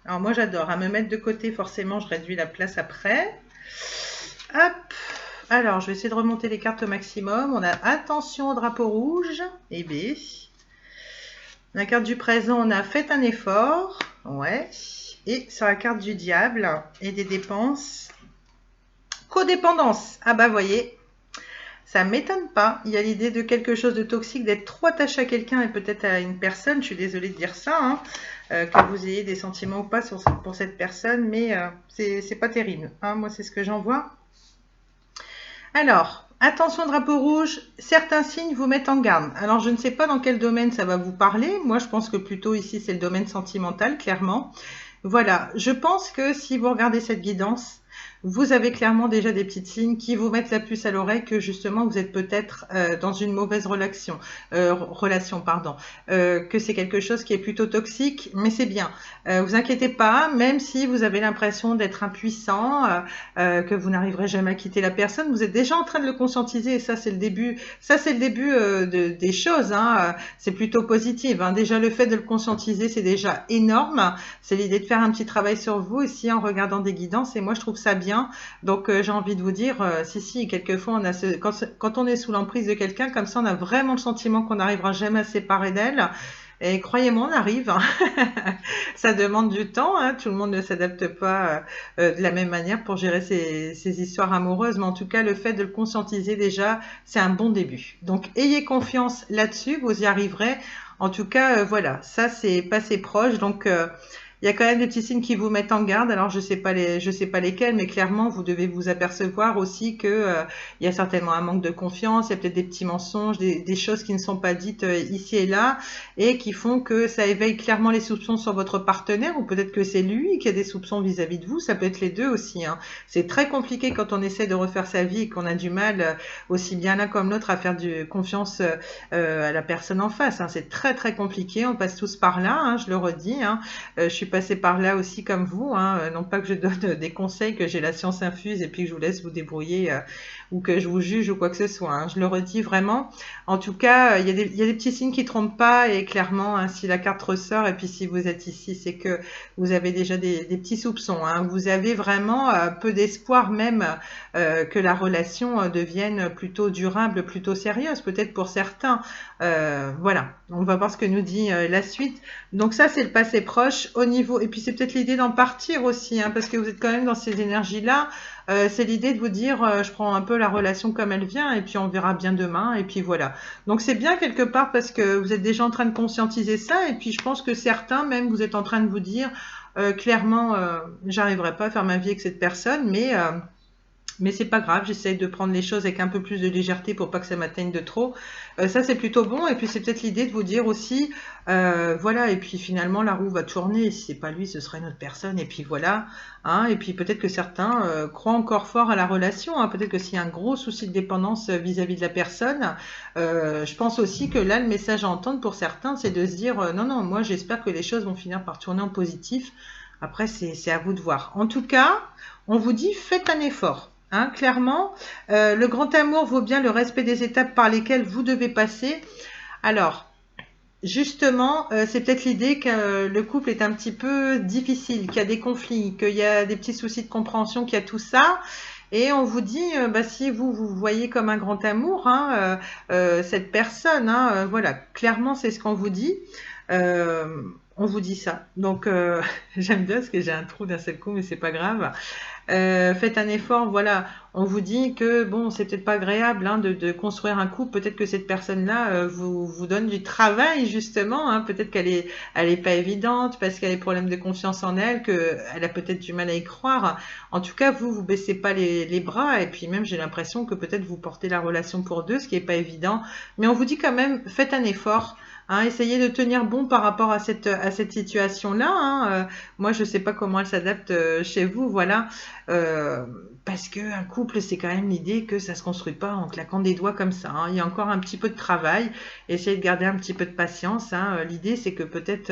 Alors, moi, j'adore. À me mettre de côté, forcément, je réduis la place après. Hop. Alors, je vais essayer de remonter les cartes au maximum. On a attention au drapeau rouge. Et B. La carte du présent, on a fait un effort. Ouais. Et sur la carte du diable et des dépenses, codépendance. Ah bah voyez, ça m'étonne pas. Il y a l'idée de quelque chose de toxique, d'être trop attaché à quelqu'un et peut-être à une personne. Je suis désolée de dire ça, hein, que vous ayez des sentiments ou pas pour cette personne, mais c'est pas terrible, hein. Moi, c'est ce que j'en vois. Alors, attention drapeau rouge, certains signes vous mettent en garde. Alors, je ne sais pas dans quel domaine ça va vous parler. Moi, je pense que plutôt ici, c'est le domaine sentimental, clairement. Voilà, je pense que si vous regardez cette guidance, vous avez clairement déjà des petits signes qui vous mettent la puce à l'oreille que justement vous êtes peut-être dans une mauvaise relation, pardon, que c'est quelque chose qui est plutôt toxique, mais c'est bien. Vous inquiétez pas, même si vous avez l'impression d'être impuissant, que vous n'arriverez jamais à quitter la personne, vous êtes déjà en train de le conscientiser et ça c'est le début. Ça c'est le début des choses, hein. C'est plutôt positif, hein. Déjà le fait de le conscientiser, c'est déjà énorme. C'est l'idée de faire un petit travail sur vous ici en regardant des guidances et moi je trouve ça bien. Donc j'ai envie de vous dire, si, quelquefois on a quand on est sous l'emprise de quelqu'un comme ça, on a vraiment le sentiment qu'on n'arrivera jamais à se séparer d'elle. Et croyez-moi, on arrive, hein. Ça demande du temps, hein. Tout le monde ne s'adapte pas de la même manière pour gérer ces histoires amoureuses, mais en tout cas, le fait de le conscientiser déjà, c'est un bon début. Donc, ayez confiance là-dessus, vous y arriverez. En tout cas, voilà, ça c'est passé proche, donc il y a quand même des petits signes qui vous mettent en garde. Alors je sais pas lesquels, mais clairement vous devez vous apercevoir aussi que il y a certainement un manque de confiance, il y a peut-être des petits mensonges, des choses qui ne sont pas dites ici et là, et qui font que ça éveille clairement les soupçons sur votre partenaire, ou peut-être que c'est lui qui a des soupçons vis-à-vis de vous. Ça peut être les deux aussi, hein. C'est très compliqué quand on essaie de refaire sa vie et qu'on a du mal, aussi bien l'un comme l'autre, à faire confiance à la personne en face, hein. C'est très très compliqué. On passe tous par là, hein, je le redis, hein. Je suis passée par là aussi comme vous, hein. Non pas que je donne des conseils, que j'ai la science infuse et puis que je vous laisse vous débrouiller ou que je vous juge ou quoi que ce soit, hein. Je le redis vraiment. En tout cas, il y a des petits signes qui ne trompent pas et clairement, hein, si la carte ressort et puis si vous êtes ici, c'est que vous avez déjà des petits soupçons, hein. Vous avez vraiment peu d'espoir même que la relation devienne plutôt durable, plutôt sérieuse, peut-être pour certains. Voilà, on va voir ce que nous dit la suite. Donc ça, c'est le passé proche au niveau, et puis c'est peut-être l'idée d'en partir aussi, hein, parce que vous êtes quand même dans ces énergies-là. C'est l'idée de vous dire, je prends un peu la relation comme elle vient, et puis on verra bien demain, et puis voilà. Donc c'est bien quelque part parce que vous êtes déjà en train de conscientiser ça, et puis je pense que certains, même, vous êtes en train de vous dire, clairement, j'arriverai pas à faire ma vie avec cette personne, mais c'est pas grave, j'essaye de prendre les choses avec un peu plus de légèreté pour pas que ça m'atteigne de trop. Ça, c'est plutôt bon. Et puis, c'est peut-être l'idée de vous dire aussi, voilà, et puis finalement, la roue va tourner. Si c'est pas lui, ce sera une autre personne. Et puis voilà, hein. Et puis peut-être que certains croient encore fort à la relation, hein. Peut-être que s'il y a un gros souci de dépendance vis-à-vis de la personne, je pense aussi que là, le message à entendre pour certains, c'est de se dire, non, non, moi, j'espère que les choses vont finir par tourner en positif. Après, c'est à vous de voir. En tout cas, on vous dit, faites un effort. Hein, clairement, le grand amour vaut bien le respect des étapes par lesquelles vous devez passer. Alors, justement, c'est peut-être l'idée que le couple est un petit peu difficile, qu'il y a des conflits, qu'il y a des petits soucis de compréhension, qu'il y a tout ça. Et on vous dit, si vous voyez comme un grand amour, hein, cette personne, hein, voilà, clairement c'est ce qu'on vous dit. On vous dit ça. Donc j'aime bien parce que j'ai un trou d'un seul coup, mais c'est pas grave. Faites un effort, voilà. On vous dit que bon, c'est peut-être pas agréable, hein, de construire un couple. Peut-être que cette personne-là vous donne du travail justement, hein. Peut-être elle est pas évidente parce qu'elle a des problèmes de confiance en elle, que elle a peut-être du mal à y croire. En tout cas, vous baissez pas les bras et puis même j'ai l'impression que peut-être vous portez la relation pour deux, ce qui est pas évident. Mais on vous dit quand même, faites un effort. Hein, essayez de tenir bon par rapport à cette situation-là, hein. Moi, je sais pas comment elle s'adapte chez vous, voilà. Parce que un couple, c'est quand même l'idée que ça se construit pas en claquant des doigts comme ça, hein. Il y a encore un petit peu de travail. Essayez de garder un petit peu de patience, hein. L'idée, c'est que peut-être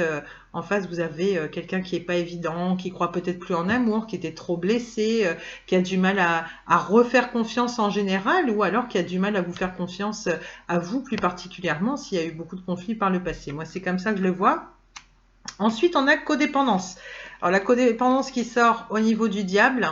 en face, vous avez quelqu'un qui est pas évident, qui croit peut-être plus en amour, qui était trop blessé, qui a du mal à refaire confiance en général, ou alors qui a du mal à vous faire confiance à vous plus particulièrement s'il y a eu beaucoup de conflits par le passé. Moi, c'est comme ça que je le vois. Ensuite, on a codépendance. Alors, la codépendance qui sort au niveau du diable.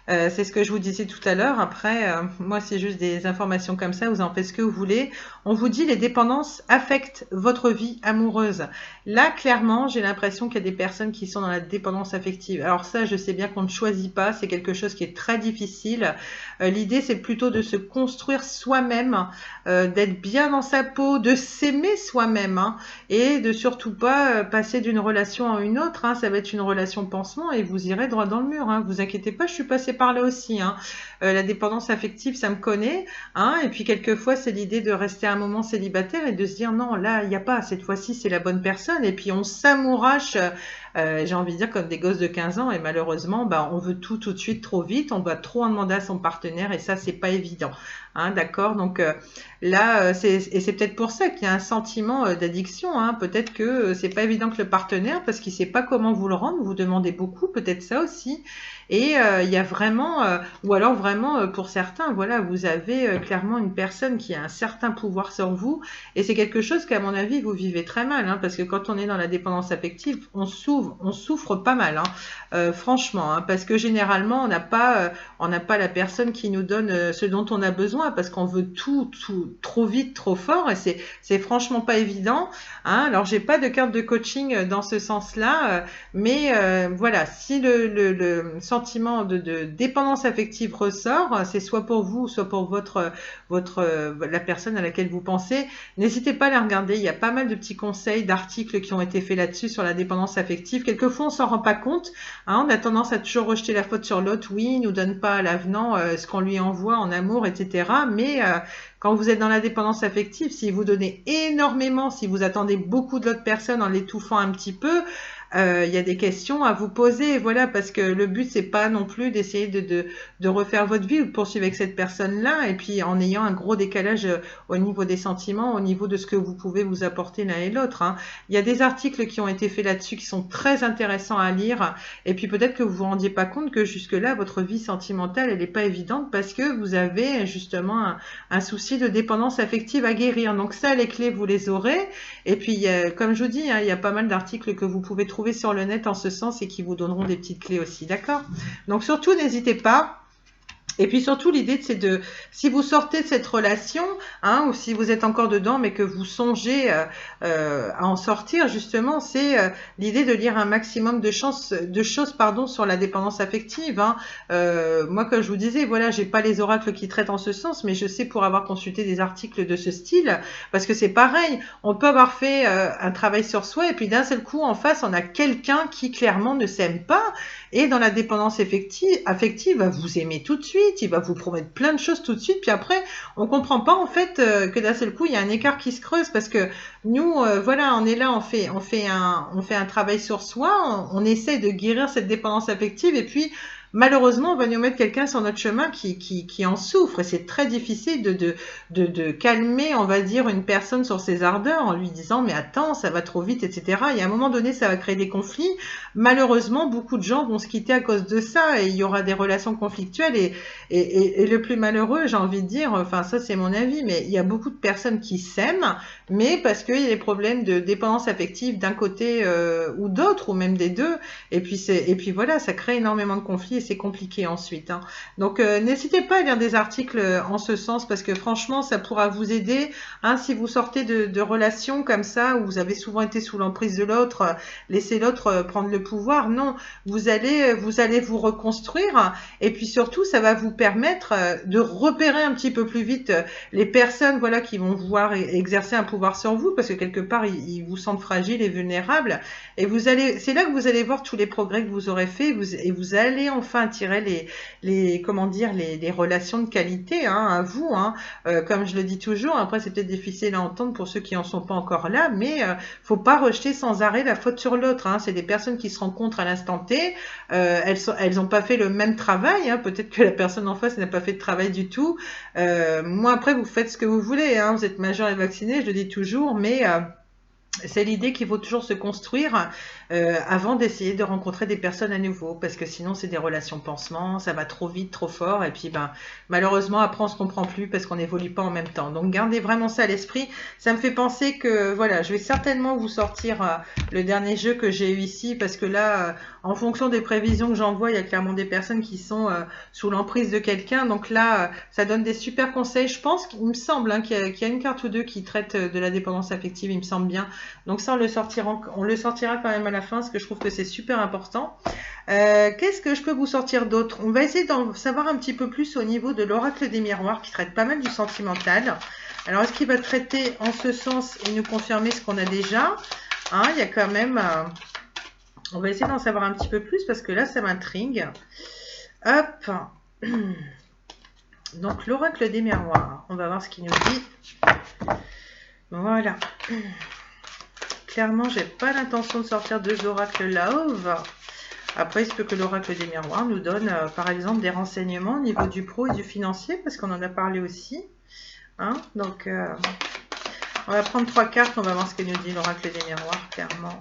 C'est ce que je vous disais tout à l'heure. Après, moi, c'est juste des informations comme ça. Vous en faites ce que vous voulez. On vous dit les dépendances affectent votre vie amoureuse. Là, clairement, j'ai l'impression qu'il y a des personnes qui sont dans la dépendance affective. Alors ça, je sais bien qu'on ne choisit pas. C'est quelque chose qui est très difficile. L'idée, c'est plutôt de se construire soi-même, d'être bien dans sa peau, de s'aimer soi-même, hein, et de surtout pas passer d'une relation à une autre. Hein. Ça va être une relation pansement et vous irez droit dans le mur. Hein. Vous inquiétez pas, je suis passée par là aussi. Hein. La dépendance affective, ça me connaît. Hein. Et puis quelquefois, c'est l'idée de rester un moment célibataire et de se dire non, là, il n'y a pas. Cette fois-ci, c'est la bonne personne. Et puis on s'amourache. J'ai envie de dire comme des gosses de 15 ans et malheureusement on veut tout de suite trop vite, on doit trop en demander à son partenaire et ça c'est pas évident, hein, d'accord, donc là et c'est peut-être pour ça qu'il y a un sentiment d'addiction, hein. Peut-être que c'est pas évident que le partenaire parce qu'il sait pas comment vous le rendre, vous demandez beaucoup, peut-être ça aussi. Et il y a vraiment, ou alors vraiment pour certains, voilà, vous avez clairement une personne qui a un certain pouvoir sur vous, et c'est quelque chose qu'à mon avis vous vivez très mal, hein, parce que quand on est dans la dépendance affective, on souffre pas mal, hein, franchement, hein, parce que généralement on n'a pas la personne qui nous donne ce dont on a besoin, parce qu'on veut tout trop vite, trop fort, et c'est franchement pas évident. Hein. Alors j'ai pas de carte de coaching dans ce sens-là, mais voilà, si le sentiment de dépendance affective ressort, c'est soit pour vous, soit pour la personne à laquelle vous pensez, n'hésitez pas à la regarder. Il y a pas mal de petits conseils, d'articles qui ont été faits là-dessus sur la dépendance affective. Quelquefois, on s'en rend pas compte. Hein, on a tendance à toujours rejeter la faute sur l'autre. Oui, il nous donne pas à l'avenant ce qu'on lui envoie en amour, etc. Mais quand vous êtes dans la dépendance affective, si vous donnez énormément, si vous attendez beaucoup de l'autre personne en l'étouffant un petit peu, il y a des questions à vous poser, voilà, parce que le but c'est pas non plus d'essayer de refaire votre vie ou de poursuivre avec cette personne-là, et puis en ayant un gros décalage au niveau des sentiments, au niveau de ce que vous pouvez vous apporter l'un et l'autre. Hein. Il y a des articles qui ont été faits là-dessus qui sont très intéressants à lire, et puis peut-être que vous vous rendiez pas compte que jusque-là votre vie sentimentale elle est pas évidente parce que vous avez justement un souci de dépendance affective à guérir. Donc ça, les clés vous les aurez, et puis comme je vous dis, hein, il y a pas mal d'articles que vous pouvez trouver sur le net en ce sens et qui vous donneront des petites clés aussi, d'accord? Donc surtout, n'hésitez pas. Et puis surtout, l'idée, c'est si vous sortez de cette relation, hein, ou si vous êtes encore dedans, mais que vous songez à en sortir, justement, c'est l'idée de lire un maximum de choses, pardon, sur la dépendance affective. Hein. Moi, comme je vous disais, voilà, j'ai pas les oracles qui traitent en ce sens, mais je sais pour avoir consulté des articles de ce style, parce que c'est pareil, on peut avoir fait un travail sur soi, et puis d'un seul coup, en face, on a quelqu'un qui clairement ne s'aime pas, et dans la dépendance affective, va vous aimer tout de suite, il va vous promettre plein de choses tout de suite, puis après, on comprend pas en fait que d'un seul coup, il y a un écart qui se creuse parce que nous, voilà, on est là, on fait un travail sur soi, on essaie de guérir cette dépendance affective, et puis malheureusement, on va nous mettre quelqu'un sur notre chemin qui en souffre, et c'est très difficile de calmer, on va dire, une personne sur ses ardeurs en lui disant mais attends, ça va trop vite, etc. Et à un moment donné, ça va créer des conflits. Malheureusement, beaucoup de gens vont se quitter à cause de ça, et il y aura des relations conflictuelles, et le plus malheureux, j'ai envie de dire, enfin ça c'est mon avis, mais il y a beaucoup de personnes qui s'aiment, mais parce qu'il y a des problèmes de dépendance affective d'un côté ou d'autre, ou même des deux, et puis voilà, ça crée énormément de conflits, et c'est compliqué ensuite. Hein. Donc n'hésitez pas à lire des articles en ce sens, parce que franchement, ça pourra vous aider. Hein, si vous sortez de relations comme ça, où vous avez souvent été sous l'emprise de l'autre, laissez l'autre prendre le pouvoir, non, vous allez vous reconstruire, et puis surtout, ça va vous permettre de repérer un petit peu plus vite les personnes, voilà, qui vont vouloir exercer un pouvoir sur vous, parce que quelque part, ils vous sentent fragile et vulnérable, et c'est là que vous allez voir tous les progrès que vous aurez fait, et vous allez enfin tirer comment dire, les relations de qualité, hein, à vous, hein. Comme je le dis toujours, après c'est peut-être difficile à entendre pour ceux qui en sont pas encore là, mais faut pas rejeter sans arrêt la faute sur l'autre, hein. C'est des personnes qui se rencontrent à l'instant T, elles ont pas fait le même travail, hein. Peut-être que la personne en face n'a pas fait de travail du tout. Moi après, vous faites ce que vous voulez, hein. Vous êtes majeur et vacciné, je le dis toujours, mais C'est l'idée qu'il faut toujours se construire avant d'essayer de rencontrer des personnes à nouveau, parce que sinon c'est des relations pansement, ça va trop vite, trop fort, et puis ben malheureusement après on se comprend plus parce qu'on n'évolue pas en même temps. Donc gardez vraiment ça à l'esprit. Ça me fait penser que voilà, je vais certainement vous sortir le dernier jeu que j'ai eu ici, parce que là, en fonction des prévisions que j'envoie, il y a clairement des personnes qui sont sous l'emprise de quelqu'un. Donc là, ça donne des super conseils. Je pense qu'il me semble hein, qu'il y a une carte ou deux qui traite de la dépendance affective, il me semble bien. Donc ça, on le sortira quand même à la fin, parce que je trouve que c'est super important. Qu'est-ce que je peux vous sortir d'autre? On va essayer d'en savoir un petit peu plus au niveau de l'oracle des miroirs, qui traite pas mal du sentimental. Alors, est-ce qu'il va traiter en ce sens et nous confirmer ce qu'on a déjà? Hein, il y a quand même... on va essayer d'en savoir un petit peu plus, parce que là, ça m'intrigue. Hop. Donc, l'oracle des miroirs. On va voir ce qu'il nous dit. Voilà. Clairement, j'ai pas l'intention de sortir deux oracles love. Après, il se peut que l'oracle des miroirs nous donne, par exemple, des renseignements au niveau du pro et du financier, parce qu'on en a parlé aussi. Hein, donc, on va prendre 3 cartes, on va voir ce que nous dit l'oracle des miroirs, clairement.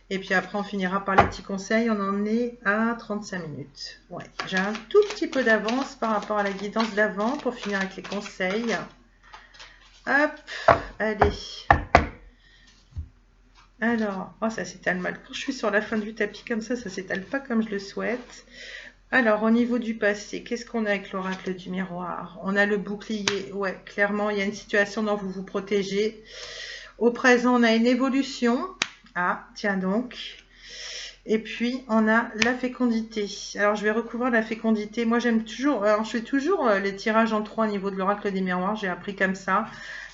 Et puis après, on finira par les petits conseils. On en est à 35 minutes. Ouais, j'ai un tout petit peu d'avance par rapport à la guidance d'avant pour finir avec les conseils. Hop, allez. Alors, oh, ça s'étale mal. Quand je suis sur la fin du tapis comme ça s'étale pas comme je le souhaite. Alors, au niveau du passé, qu'est-ce qu'on a avec l'oracle du miroir? On a le bouclier. Ouais, clairement, il y a une situation dont vous vous protégez. Au présent, on a une évolution. Ah, tiens donc. Et puis, on a la fécondité. Alors, je vais recouvrir la fécondité. Moi, j'aime toujours... Alors, je fais toujours les tirages en 3 au niveau de l'oracle des miroirs. J'ai appris comme ça.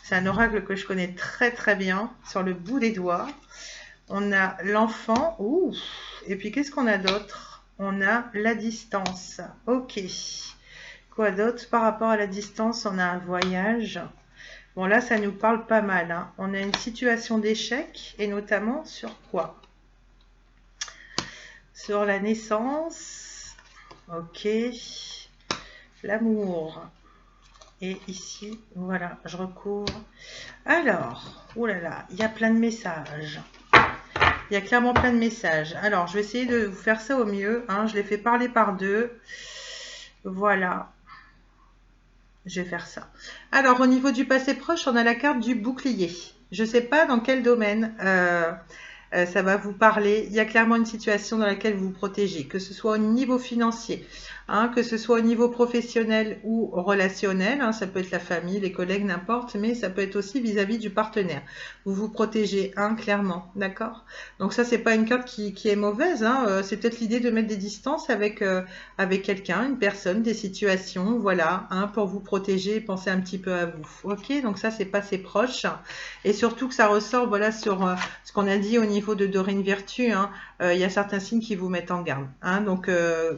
C'est un oracle que je connais très, très bien, sur le bout des doigts. On a l'enfant. Ouh. Et puis, qu'est-ce qu'on a d'autre? On a la distance. Ok. Quoi d'autre? Par rapport à la distance, on a un voyage. Bon, là, ça nous parle pas mal. Hein. On a une situation d'échec, et notamment sur quoi? Sur la naissance. Ok. L'amour. Et ici, voilà, je recouvre. Alors, oh là là, il y a plein de messages. Il y a clairement plein de messages. Alors, je vais essayer de vous faire ça au mieux. Hein. Je l'ai fait parler par deux. Voilà. Je vais faire ça. Alors, au niveau du passé proche, on a la carte du bouclier. Je ne sais pas dans quel domaine ça va vous parler. Il y a clairement une situation dans laquelle vous vous protégez, que ce soit au niveau financier, hein, que ce soit au niveau professionnel ou relationnel. Hein, ça peut être la famille, les collègues, n'importe, mais ça peut être aussi vis-à-vis du partenaire. Vous vous protégez, hein, clairement, d'accord? Donc ça, c'est pas une carte qui est mauvaise. Hein, c'est peut-être l'idée de mettre des distances avec quelqu'un, une personne, des situations, voilà, hein, pour vous protéger et penser un petit peu à vous. Ok, donc ça, c'est pas assez proche. Et surtout que ça ressort, voilà, sur ce qu'on a dit au niveau de Dorine Virtue, hein, y a certains signes qui vous mettent en garde. Hein, donc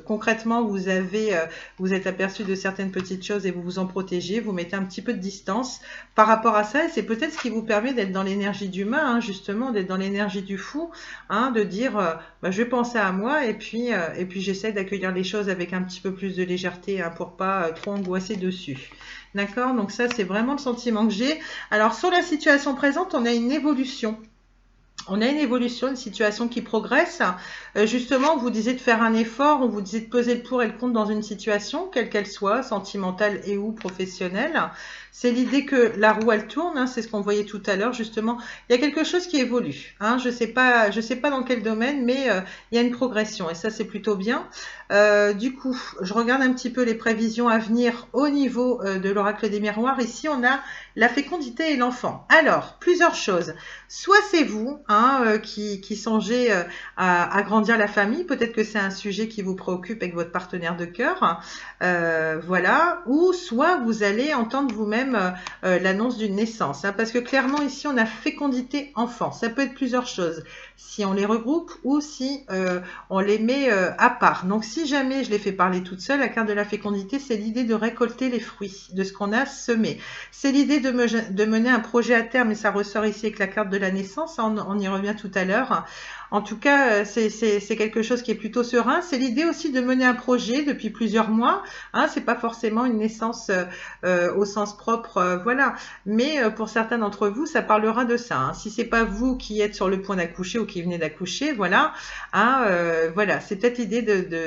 concrètement, vous êtes aperçu de certaines petites choses et vous vous en protégez, vous mettez un petit peu de distance par rapport à ça, et c'est peut-être ce qui vous permet d'être dans l'énergie d'humain, hein, justement, d'être dans l'énergie du fou, hein, de dire bah, je vais penser à moi, et puis j'essaie d'accueillir les choses avec un petit peu plus de légèreté, hein, pour pas trop angoisser dessus. D'accord? Donc ça, c'est vraiment le sentiment que j'ai. Alors, sur la situation présente, on a une évolution. On a une évolution, une situation qui progresse. Justement, on vous disait de faire un effort, on vous disait de peser le pour et le contre dans une situation, quelle qu'elle soit, sentimentale et ou professionnelle. C'est l'idée que la roue, elle tourne, hein, c'est ce qu'on voyait tout à l'heure, justement. Il y a quelque chose qui évolue. Hein, je sais pas dans quel domaine, mais il y a une progression, et ça, c'est plutôt bien. Du coup, je regarde un petit peu les prévisions à venir au niveau de l'oracle des miroirs. Ici, on a la fécondité et l'enfant. Alors, plusieurs choses. Soit c'est vous hein, qui songez à agrandir la famille, peut-être que c'est un sujet qui vous préoccupe avec votre partenaire de cœur, voilà, ou soit vous allez entendre vous-même l'annonce d'une naissance, hein, parce que clairement ici on a fécondité enfant, ça peut être plusieurs choses. si on les regroupe ou si on les met à part. Donc si jamais je les fais parler toute seule, la carte de la fécondité, c'est l'idée de récolter les fruits de ce qu'on a semé. C'est l'idée de mener un projet à terme, et ça ressort ici avec la carte de la naissance, on y revient tout à l'heure. En tout cas, c'est quelque chose qui est plutôt serein. C'est l'idée aussi de mener un projet depuis plusieurs mois. Hein, c'est pas forcément une naissance au sens propre, voilà. Mais pour certains d'entre vous, ça parlera de ça. Hein. Si c'est pas vous qui êtes sur le point d'accoucher ou qui venez d'accoucher, voilà. Hein, voilà, c'est peut-être l'idée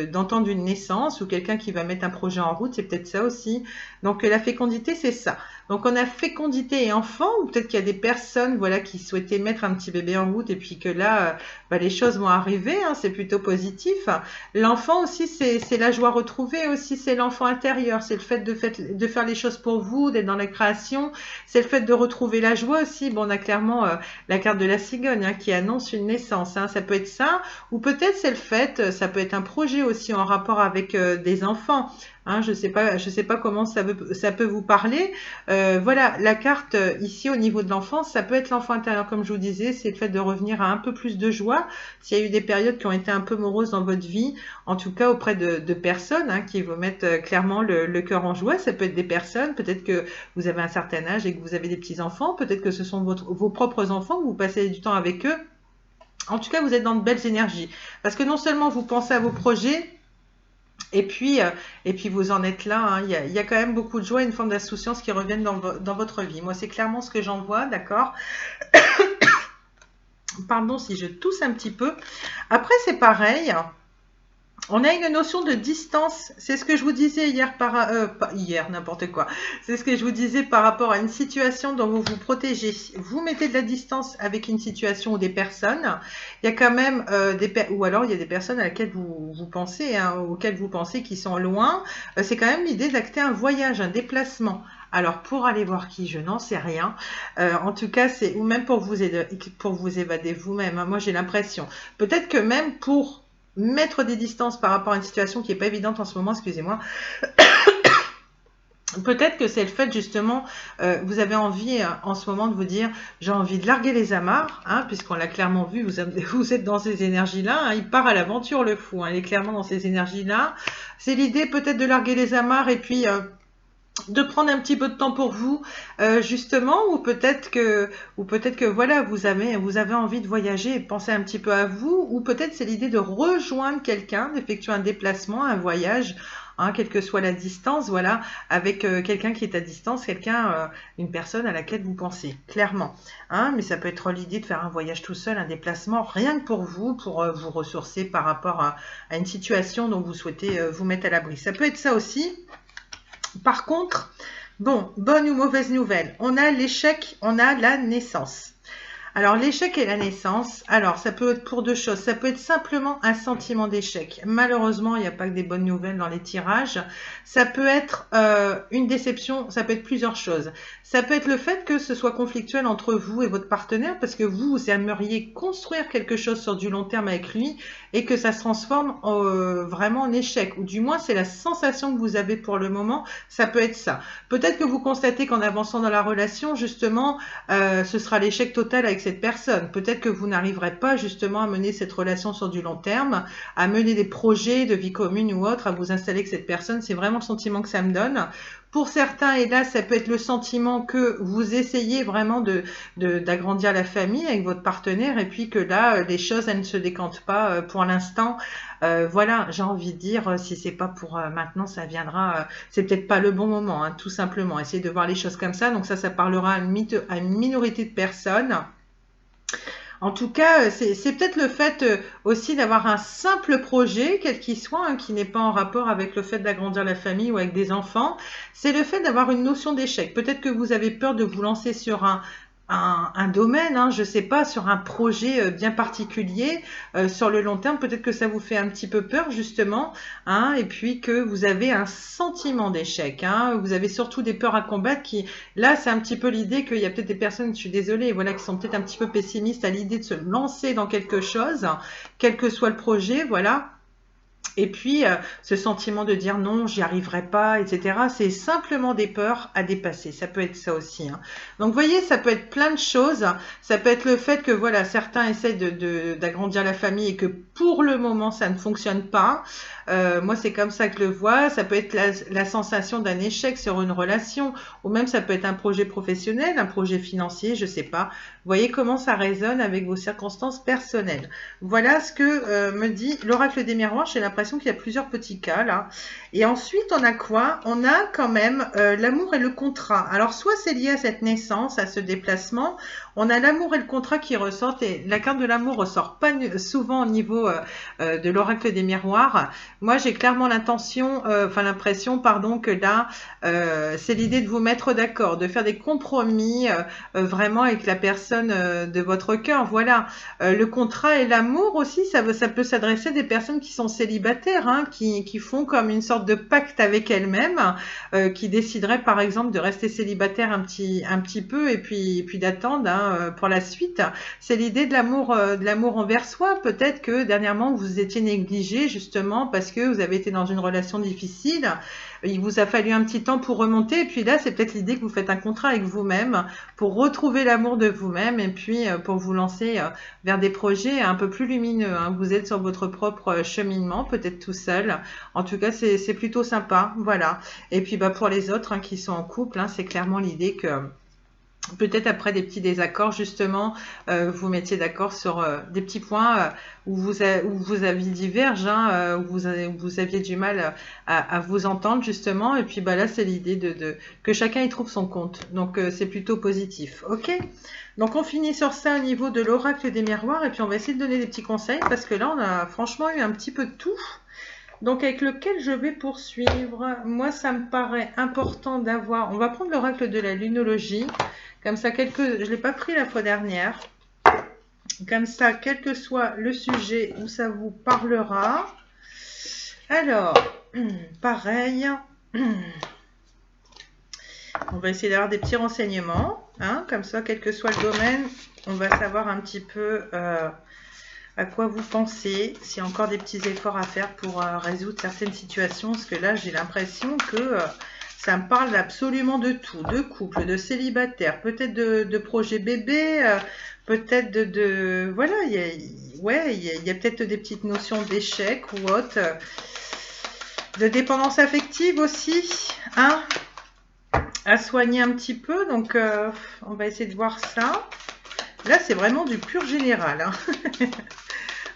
d'entendre une naissance ou quelqu'un qui va mettre un projet en route. C'est peut-être ça aussi. Donc la fécondité, c'est ça. Donc on a fécondité et enfant, ou peut-être qu'il y a des personnes, voilà, qui souhaitaient mettre un petit bébé en route et puis que là, les choses vont arriver, hein, c'est plutôt positif. L'enfant aussi, c'est la joie retrouvée aussi, c'est l'enfant intérieur, c'est le fait de faire les choses pour vous, d'être dans la création, c'est le fait de retrouver la joie aussi. Bon, on a clairement la carte de la cigogne hein, qui annonce une naissance, hein, ça peut être ça, ou peut-être c'est le fait, ça peut être un projet aussi en rapport avec des enfants. Hein, je sais pas comment ça peut vous parler. Voilà, la carte ici au niveau de l'enfance, ça peut être l'enfant intérieur, comme je vous disais, c'est le fait de revenir à un peu plus de joie. S'il y a eu des périodes qui ont été un peu moroses dans votre vie, en tout cas auprès de personnes hein, qui vous mettent clairement le cœur en joie, ça peut être des personnes, peut-être que vous avez un certain âge et que vous avez des petits-enfants, peut-être que ce sont vos propres enfants, que vous passez du temps avec eux. En tout cas, vous êtes dans de belles énergies. Parce que non seulement vous pensez à vos projets, et puis vous en êtes là, hein. Il y a quand même beaucoup de joie et une forme d'insouciance qui reviennent dans votre vie. Moi, c'est clairement ce que j'en vois, d'accord? Pardon si je tousse un petit peu. Après, c'est pareil. On a une notion de distance, c'est ce que je vous disais hier, n'importe quoi. C'est ce que je vous disais par rapport à une situation dont vous vous protégez. Vous mettez de la distance avec une situation ou des personnes. Il y a quand même ou alors il y a des personnes à laquelle vous pensez, hein, auxquelles vous pensez qui sont loin. C'est quand même l'idée d'acter un voyage, un déplacement. Alors pour aller voir qui, je n'en sais rien. En tout cas, c'est ou même pour vous évader vous-même. Hein, moi, j'ai l'impression. Peut-être que même pour mettre des distances par rapport à une situation qui n'est pas évidente en ce moment, excusez-moi. Peut-être que c'est le fait justement, vous avez envie en ce moment de vous dire, j'ai envie de larguer les amarres, hein, puisqu'on l'a clairement vu, vous êtes dans ces énergies-là, hein, il part à l'aventure le fou, hein, il est clairement dans ces énergies-là. C'est l'idée peut-être de larguer les amarres et puis de prendre un petit peu de temps pour vous justement, ou peut-être que voilà, vous avez envie de voyager et de penser un petit peu à vous, ou peut-être c'est l'idée de rejoindre quelqu'un, d'effectuer un déplacement, un voyage, hein, quelle que soit la distance, voilà, avec quelqu'un qui est à distance, une personne à laquelle vous pensez, clairement, hein, mais ça peut être l'idée de faire un voyage tout seul, un déplacement, rien que pour vous ressourcer par rapport à une situation dont vous souhaitez vous mettre à l'abri. Ça peut être ça aussi. Par contre, bon, bonne ou mauvaise nouvelle, on a l'échec, on a la naissance. Alors, l'échec et la naissance, alors ça peut être pour deux choses. Ça peut être simplement un sentiment d'échec. Malheureusement, il n'y a pas que des bonnes nouvelles dans les tirages. Ça peut être une déception, ça peut être plusieurs choses. Ça peut être le fait que ce soit conflictuel entre vous et votre partenaire parce que vous aimeriez construire quelque chose sur du long terme avec lui et que ça se transforme vraiment en échec. Ou du moins, c'est la sensation que vous avez pour le moment. Ça peut être ça. Peut-être que vous constatez qu'en avançant dans la relation, justement, ce sera l'échec total avec cette personne. Peut-être que vous n'arriverez pas justement à mener cette relation sur du long terme, à mener des projets de vie commune ou autre, à vous installer avec cette personne. C'est vraiment le sentiment que ça me donne. Pour certains, et là, ça peut être le sentiment que vous essayez vraiment d'agrandir la famille avec votre partenaire et puis que là, les choses, elles ne se décantent pas pour l'instant. Voilà, j'ai envie de dire, si c'est pas pour maintenant, ça viendra. C'est peut-être pas le bon moment, hein, tout simplement. Essayez de voir les choses comme ça. Donc ça parlera à une minorité de personnes. En tout cas, c'est peut-être le fait aussi d'avoir un simple projet, quel qu'il soit, hein, qui n'est pas en rapport avec le fait d'agrandir la famille ou avec des enfants. C'est le fait d'avoir une notion d'échec. Peut-être que vous avez peur de vous lancer sur un domaine, hein, je sais pas, sur un projet bien particulier, sur le long terme, peut-être que ça vous fait un petit peu peur justement, hein, et puis que vous avez un sentiment d'échec, hein, vous avez surtout des peurs à combattre qui, là, c'est un petit peu l'idée qu'il y a peut-être des personnes, je suis désolée, voilà, qui sont peut-être un petit peu pessimistes à l'idée de se lancer dans quelque chose, quel que soit le projet, voilà. Et puis, ce sentiment de dire non, j'y arriverai pas, etc., c'est simplement des peurs à dépasser. Ça peut être ça aussi, hein. Donc, vous voyez, ça peut être plein de choses. Ça peut être le fait que, voilà, certains essaient d'agrandir la famille et que pour le moment, ça ne fonctionne pas. Moi, c'est comme ça que je le vois. Ça peut être la sensation d'un échec sur une relation, ou même ça peut être un projet professionnel, un projet financier, je sais pas. Vous voyez comment ça résonne avec vos circonstances personnelles. Voilà ce que me dit l'oracle des miroirs. J'ai l'impression qu'il y a plusieurs petits cas là. Et ensuite, on a quoi? On a quand même l'amour et le contrat. Alors, soit c'est lié à cette naissance, à ce déplacement. On a l'amour et le contrat qui ressortent. Et la carte de l'amour ressort pas souvent au niveau de l'oracle des miroirs. Moi, j'ai clairement l'impression, pardon, que là, c'est l'idée de vous mettre d'accord, de faire des compromis vraiment avec la personne de votre cœur. Voilà. Le contrat et l'amour aussi, ça peut s'adresser à des personnes qui sont célibataires, hein, qui font comme une sorte de pacte avec elles-mêmes, qui décideraient par exemple de rester célibataire un petit peu et puis d'attendre, hein, pour la suite. C'est l'idée de l'amour envers soi. Peut-être que dernièrement vous étiez négligé justement parce que vous avez été dans une relation difficile. Il vous a fallu un petit temps pour remonter et puis là c'est peut-être l'idée que vous faites un contrat avec vous-même pour retrouver l'amour de vous-même et puis pour vous lancer vers des projets un peu plus lumineux, hein. Vous êtes sur votre propre cheminement, peut-être tout seul. En tout cas, c'est plutôt sympa, voilà. Et puis pour les autres, hein, qui sont en couple, hein, c'est clairement l'idée que peut-être après des petits désaccords, justement, vous mettiez d'accord sur des petits points où vous aviez diverge, hein, où vous aviez du mal à vous entendre, justement. Et puis là, c'est l'idée que chacun y trouve son compte. Donc, c'est plutôt positif. OK? Donc, on finit sur ça au niveau de l'oracle des miroirs. Et puis, on va essayer de donner des petits conseils parce que là, on a franchement eu un petit peu de tout. Donc, avec lequel je vais poursuivre, moi, ça me paraît important d'avoir... On va prendre l'oracle de la lunologie. Comme ça, je ne l'ai pas pris la fois dernière. Comme ça, quel que soit le sujet où ça vous parlera. Alors, pareil. On va essayer d'avoir des petits renseignements. Hein, comme ça, quel que soit le domaine, on va savoir un petit peu... à quoi vous pensez, s'il y a encore des petits efforts à faire pour résoudre certaines situations, parce que là j'ai l'impression que ça me parle absolument de tout, de couple, de célibataire, peut-être de projet bébé, peut-être voilà, il y a peut-être des petites notions d'échec ou autre, de dépendance affective aussi, hein, à soigner un petit peu, donc on va essayer de voir ça. Là c'est vraiment du pur général, hein.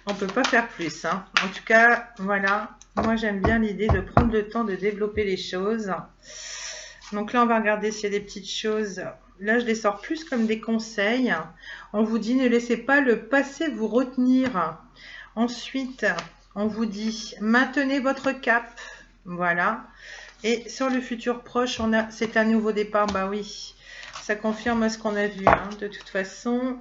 On ne peut pas faire plus, hein. En tout cas, voilà. Moi, j'aime bien l'idée de prendre le temps de développer les choses. Donc là, on va regarder s'il y a des petites choses. Là, je les sors plus comme des conseils. On vous dit, ne laissez pas le passé vous retenir. Ensuite, on vous dit, maintenez votre cap. Voilà. Et sur le futur proche, c'est un nouveau départ. Bah oui, ça confirme ce qu'on a vu, hein. De toute façon...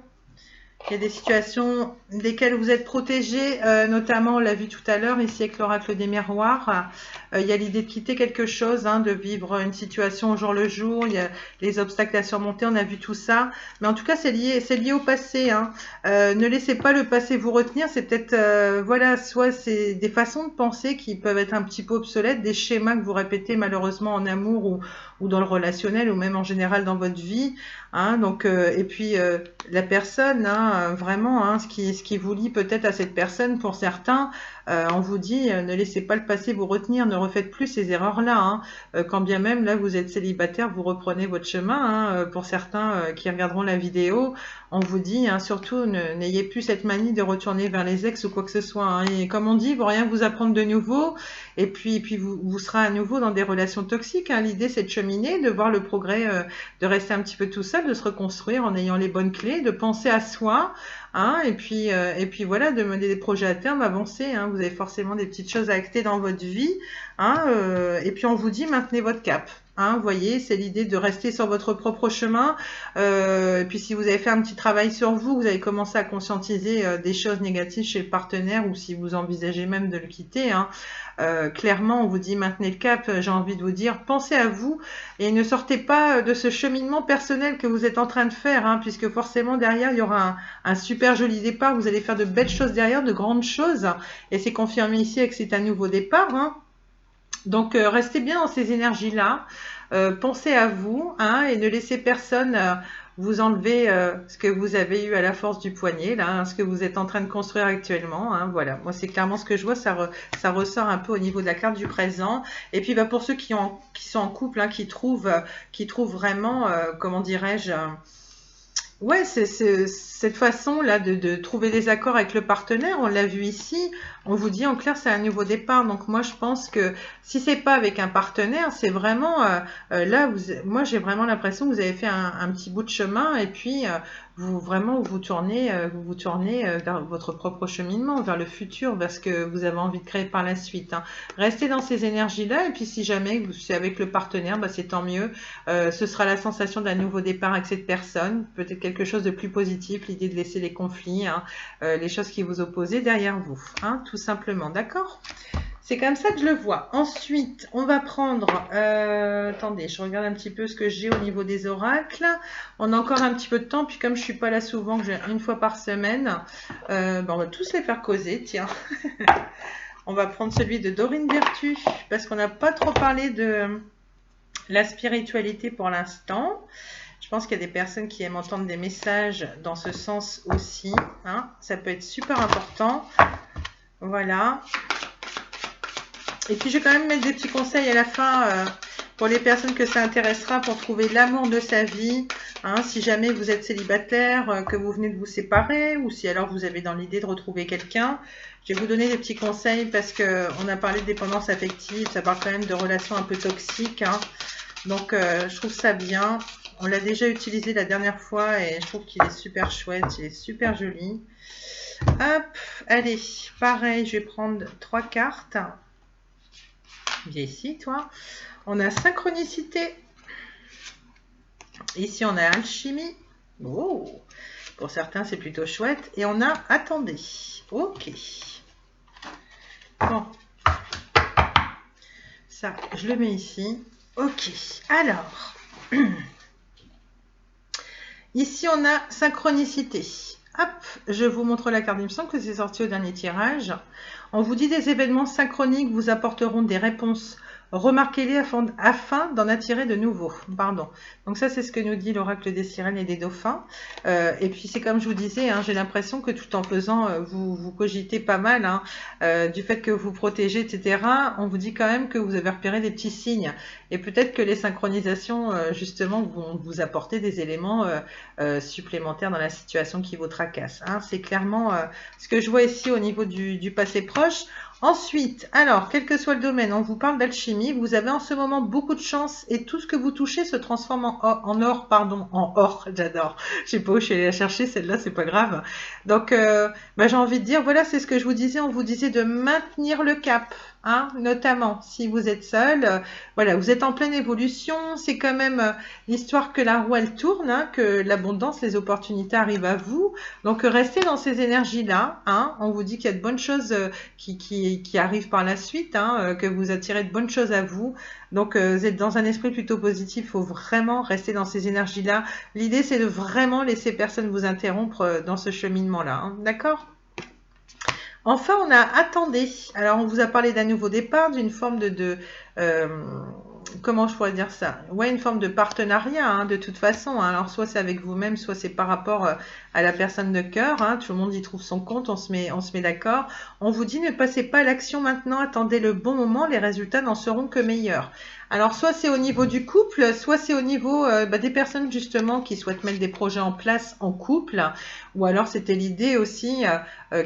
Il y a des situations desquelles vous êtes protégé, notamment, on l'a vu tout à l'heure, ici avec l'oracle des miroirs. Il y a l'idée de quitter quelque chose, hein, de vivre une situation au jour le jour. Il y a les obstacles à surmonter, on a vu tout ça. Mais en tout cas, c'est lié au passé, hein. Ne laissez pas le passé vous retenir. C'est peut-être, voilà, soit c'est des façons de penser qui peuvent être un petit peu obsolètes, des schémas que vous répétez malheureusement en amour ou dans le relationnel ou même en général dans votre vie. Hein, donc, et puis la personne, hein, vraiment, hein, ce qui vous lie peut-être à cette personne, pour certains, on vous dit, ne laissez pas le passé vous retenir, ne refaites plus ces erreurs-là, hein. Quand bien même, là, vous êtes célibataire, vous reprenez votre chemin, hein. Pour certains qui regarderont la vidéo, on vous dit, hein, surtout, n'ayez plus cette manie de retourner vers les ex ou quoi que ce soit, hein. Et comme on dit, il ne faut rien vous apprendre de nouveau, et puis vous serez à nouveau dans des relations toxiques, hein. L'idée, c'est de cheminer, de voir le progrès, de rester un petit peu tout seul, de se reconstruire en ayant les bonnes clés, de penser à soi, hein, et puis voilà, de mener des projets à terme, avancer, hein. Vous avez forcément des petites choses à acter dans votre vie, hein, et puis on vous dit maintenez votre cap. Hein, vous voyez, c'est l'idée de rester sur votre propre chemin. Et puis si vous avez fait un petit travail sur vous, vous avez commencé à conscientiser des choses négatives chez le partenaire ou si vous envisagez même de le quitter, hein, clairement, on vous dit maintenez le cap. J'ai envie de vous dire, pensez à vous et ne sortez pas de ce cheminement personnel que vous êtes en train de faire, hein, puisque forcément derrière, il y aura un super joli départ. Vous allez faire de belles choses derrière, de grandes choses. Et c'est confirmé ici que c'est un nouveau départ, hein. Donc, restez bien dans ces énergies-là. Pensez à vous, hein, et ne laissez personne vous enlever ce que vous avez eu à la force du poignet, là, hein, ce que vous êtes en train de construire actuellement. Hein, voilà, moi c'est clairement ce que je vois, ça ressort un peu au niveau de la carte du présent. Et puis, bah, pour ceux qui sont en couple, hein, qui trouvent vraiment, comment dirais-je, ouais, c'est cette façon-là de trouver des accords avec le partenaire. On l'a vu ici. On vous dit en clair, c'est un nouveau départ. Donc moi, je pense que si c'est pas avec un partenaire, c'est vraiment là. Moi, j'ai vraiment l'impression que vous avez fait un petit bout de chemin et puis vous tournez, vers votre propre cheminement, vers le futur, vers ce que vous avez envie de créer par la suite. Hein. Restez dans ces énergies-là et puis si jamais c'est avec le partenaire, bah, c'est tant mieux. Ce sera la sensation d'un nouveau départ avec cette personne, peut-être quelque chose de plus positif, l'idée de laisser les conflits, hein, les choses qui vous opposaient derrière vous, hein, tout simplement, d'accord? C'est comme ça que je le vois. Ensuite, on va prendre... attendez, je regarde un petit peu ce que j'ai au niveau des oracles. On a encore un petit peu de temps, puis comme je suis pas là souvent, que j'ai une fois par semaine, on va tous les faire causer, tiens. On va prendre celui de Dorine Vertu, parce qu'on n'a pas trop parlé de la spiritualité pour l'instant. Je pense qu'il y a des personnes qui aiment entendre des messages dans ce sens aussi. Hein. Ça peut être super important. Voilà. Et puis, je vais quand même mettre des petits conseils à la fin pour les personnes que ça intéressera pour trouver l'amour de sa vie. Hein, si jamais vous êtes célibataire, que vous venez de vous séparer, ou si alors vous avez dans l'idée de retrouver quelqu'un, je vais vous donner des petits conseils parce qu'on a parlé de dépendance affective, ça parle quand même de relations un peu toxiques. Hein. Donc, je trouve ça bien. On l'a déjà utilisé la dernière fois et je trouve qu'il est super chouette, il est super joli. Hop, allez, pareil, je vais prendre 3 cartes. Viens ici, toi. On a synchronicité. Ici, on a alchimie. Oh, pour certains, c'est plutôt chouette. Et on a attendez. Ok. Bon. Ça, je le mets ici. Ok. Alors. Ici, on a synchronicité. Hop, je vous montre la carte. Il me semble que c'est sorti au dernier tirage. On vous dit des événements synchroniques vous apporteront des réponses. Remarquez-les afin d'en attirer de nouveaux. Pardon. Donc ça, c'est ce que nous dit l'oracle des sirènes et des dauphins. Et puis, c'est comme je vous disais, hein, j'ai l'impression que tout en faisant, vous cogitez pas mal hein, du fait que vous protégez, etc. On vous dit quand même que vous avez repéré des petits signes. Et peut-être que les synchronisations, justement, vont vous apporter des éléments supplémentaires dans la situation qui vous tracasse. Hein. C'est clairement ce que je vois ici au niveau du passé proche. Ensuite, alors, quel que soit le domaine, on vous parle d'alchimie, vous avez en ce moment beaucoup de chance et tout ce que vous touchez se transforme en or, en or, j'adore. Je sais pas où je suis allée la chercher, celle-là, c'est pas grave. Donc, j'ai envie de dire, voilà, c'est ce que je vous disais, on vous disait de maintenir le cap. Hein, notamment si vous êtes seul, voilà, vous êtes en pleine évolution, c'est quand même l'histoire que la roue elle tourne, hein, que l'abondance, les opportunités arrivent à vous, donc restez dans ces énergies-là, hein, on vous dit qu'il y a de bonnes choses qui arrivent par la suite, hein, que vous attirez de bonnes choses à vous, donc vous êtes dans un esprit plutôt positif, il faut vraiment rester dans ces énergies-là, l'idée c'est de vraiment laisser personne vous interrompre dans ce cheminement-là, hein, d'accord ? Enfin, on a attendez. Alors, on vous a parlé d'un nouveau départ, d'une forme comment je pourrais dire ça? Ouais, une forme de partenariat, hein, de toute façon. Hein. Alors, soit c'est avec vous-même, soit c'est par rapport à la personne de cœur. Hein. Tout le monde y trouve son compte, on se met d'accord. On vous dit ne passez pas à l'action maintenant, attendez le bon moment, les résultats n'en seront que meilleurs. Alors, soit c'est au niveau du couple, soit c'est au niveau des personnes justement qui souhaitent mettre des projets en place en couple, ou alors c'était l'idée aussi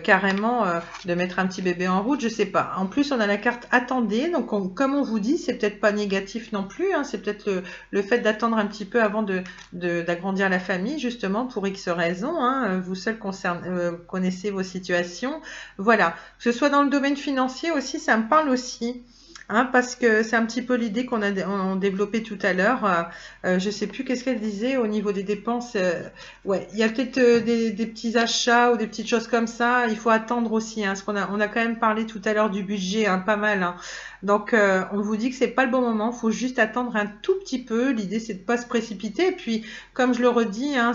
carrément de mettre un petit bébé en route, je sais pas. En plus, on a la carte attendez, donc comme on vous dit, c'est peut-être pas négatif non plus, hein, c'est peut-être le fait d'attendre un petit peu avant d'agrandir la famille, justement, pour X raisons, hein, vous seuls connaissez vos situations. Voilà, que ce soit dans le domaine financier aussi, ça me parle aussi. hein, parce que c'est un petit peu l'idée qu'on a on développé tout à l'heure. Je sais plus qu'est-ce qu'elle disait au niveau des dépenses. Ouais, il y a peut-être des petits achats ou des petites choses comme ça. Il faut attendre aussi, hein, parce on a quand même parlé tout à l'heure du budget, hein, pas mal. Hein. Donc, on vous dit que c'est pas le bon moment. Il faut juste attendre un tout petit peu. L'idée, c'est de pas se précipiter. Et puis, comme je le redis, hein,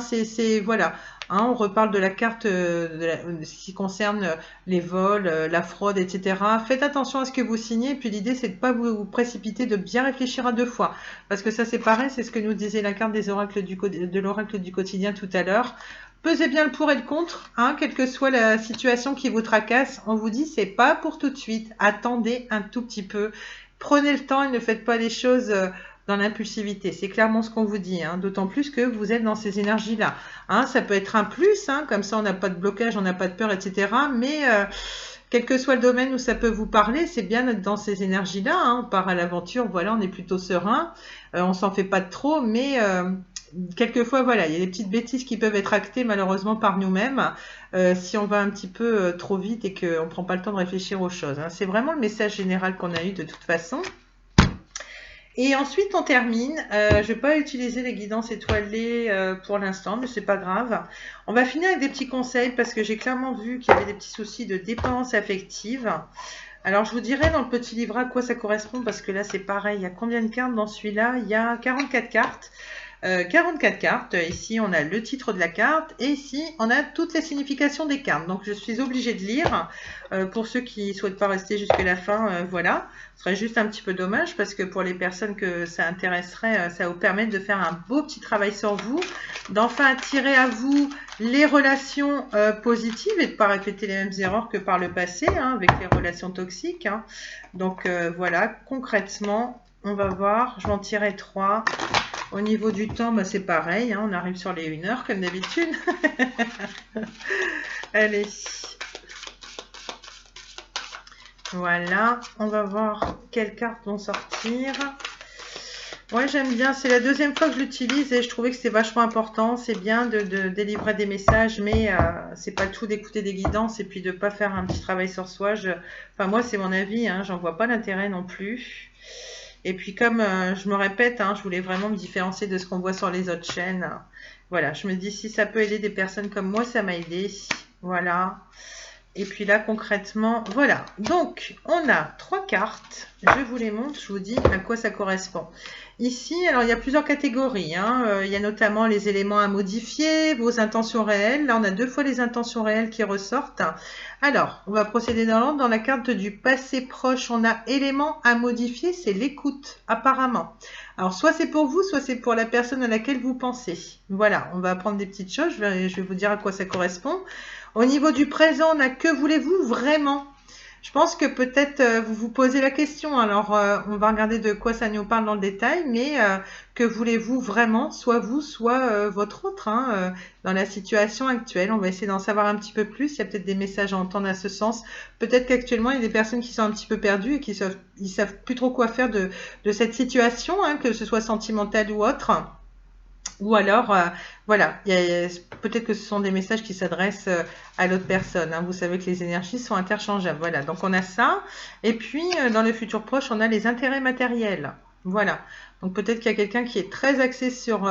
voilà. Hein, on reparle de la carte de ce qui concerne les vols, la fraude, etc. Faites attention à ce que vous signez. Et puis l'idée, c'est de pas vous précipiter, de bien réfléchir à deux fois. Parce que ça, c'est pareil, c'est ce que nous disait la carte des oracles de l'oracle du quotidien tout à l'heure. Pesez bien le pour et le contre, hein, quelle que soit la situation qui vous tracasse. On vous dit, c'est pas pour tout de suite. Attendez un tout petit peu. Prenez le temps et ne faites pas les choses dans l'impulsivité. C'est clairement ce qu'on vous dit, hein, d'autant plus que vous êtes dans ces énergies-là. Hein, ça peut être un plus, hein, comme ça on n'a pas de blocage, on n'a pas de peur, etc. Mais quel que soit le domaine où ça peut vous parler, c'est bien d'être dans ces énergies-là. Hein. On part à l'aventure, voilà, on est plutôt serein, on s'en fait pas de trop, mais quelquefois, voilà, il y a des petites bêtises qui peuvent être actées malheureusement par nous-mêmes si on va un petit peu trop vite et qu'on ne prend pas le temps de réfléchir aux choses. Hein. C'est vraiment le message général qu'on a eu de toute façon. Et ensuite, on termine. Je ne vais pas utiliser les guidances étoilées pour l'instant, mais c'est pas grave. On va finir avec des petits conseils parce que j'ai clairement vu qu'il y avait des petits soucis de dépendance affective. Alors, je vous dirai dans le petit livret à quoi ça correspond parce que là, c'est pareil. Il y a combien de cartes dans celui-là? Il y a 44 cartes. 44 cartes. Ici, on a le titre de la carte et ici, on a toutes les significations des cartes. Donc, je suis obligée de lire. Pour ceux qui ne souhaitent pas rester jusqu'à la fin, voilà. Ce serait juste un petit peu dommage parce que pour les personnes que ça intéresserait, ça va vous permettre de faire un beau petit travail sur vous, d'enfin attirer à vous les relations positives et de ne pas répéter les mêmes erreurs que par le passé, hein, avec les relations toxiques. Hein. Donc, voilà, concrètement, on va voir. Je vais en tirer 3. Au niveau du temps, bah, c'est pareil, hein, on arrive sur les 1 heure comme d'habitude. Allez. Voilà, on va voir quelles cartes vont sortir. Ouais, j'aime bien, c'est la deuxième fois que je l'utilise et je trouvais que c'était vachement important. C'est bien de délivrer des messages, mais c'est pas tout d'écouter des guidances et puis de pas faire un petit travail sur soi. Enfin, moi, c'est mon avis, hein, j'en vois pas l'intérêt non plus. Et puis comme je me répète, hein, je voulais vraiment me différencier de ce qu'on voit sur les autres chaînes. Voilà, je me dis si ça peut aider des personnes comme moi, ça m'a aidé. Voilà. Et puis là, concrètement, voilà. Donc, on a 3 cartes. Je vous les montre, je vous dis à quoi ça correspond. Ici, alors il y a plusieurs catégories. Hein. Il y a notamment les éléments à modifier, vos intentions réelles. Là, on a 2 fois les intentions réelles qui ressortent. Alors, on va procéder dans l'ordre. Dans la carte du passé proche, on a éléments à modifier, c'est l'écoute, apparemment. Alors, soit c'est pour vous, soit c'est pour la personne à laquelle vous pensez. Voilà, on va apprendre des petites choses. Je vais vous dire à quoi ça correspond. Au niveau du présent, on a que voulez-vous vraiment? Je pense que peut-être vous vous posez la question. Alors, on va regarder de quoi ça nous parle dans le détail, mais que voulez-vous vraiment, soit vous, soit votre autre, hein, dans la situation actuelle. On va essayer d'en savoir un petit peu plus. Il y a peut-être des messages à entendre à ce sens. Peut-être qu'actuellement, il y a des personnes qui sont un petit peu perdues et qui savent plus trop quoi faire de cette situation, hein, que ce soit sentimentale ou autre. Ou alors, voilà, peut-être que ce sont des messages qui s'adressent à l'autre personne. Hein. Vous savez que les énergies sont interchangeables. Voilà, donc on a ça. Et puis, dans le futur proche, on a les intérêts matériels. Voilà. Donc peut-être qu'il y a quelqu'un qui est très axé sur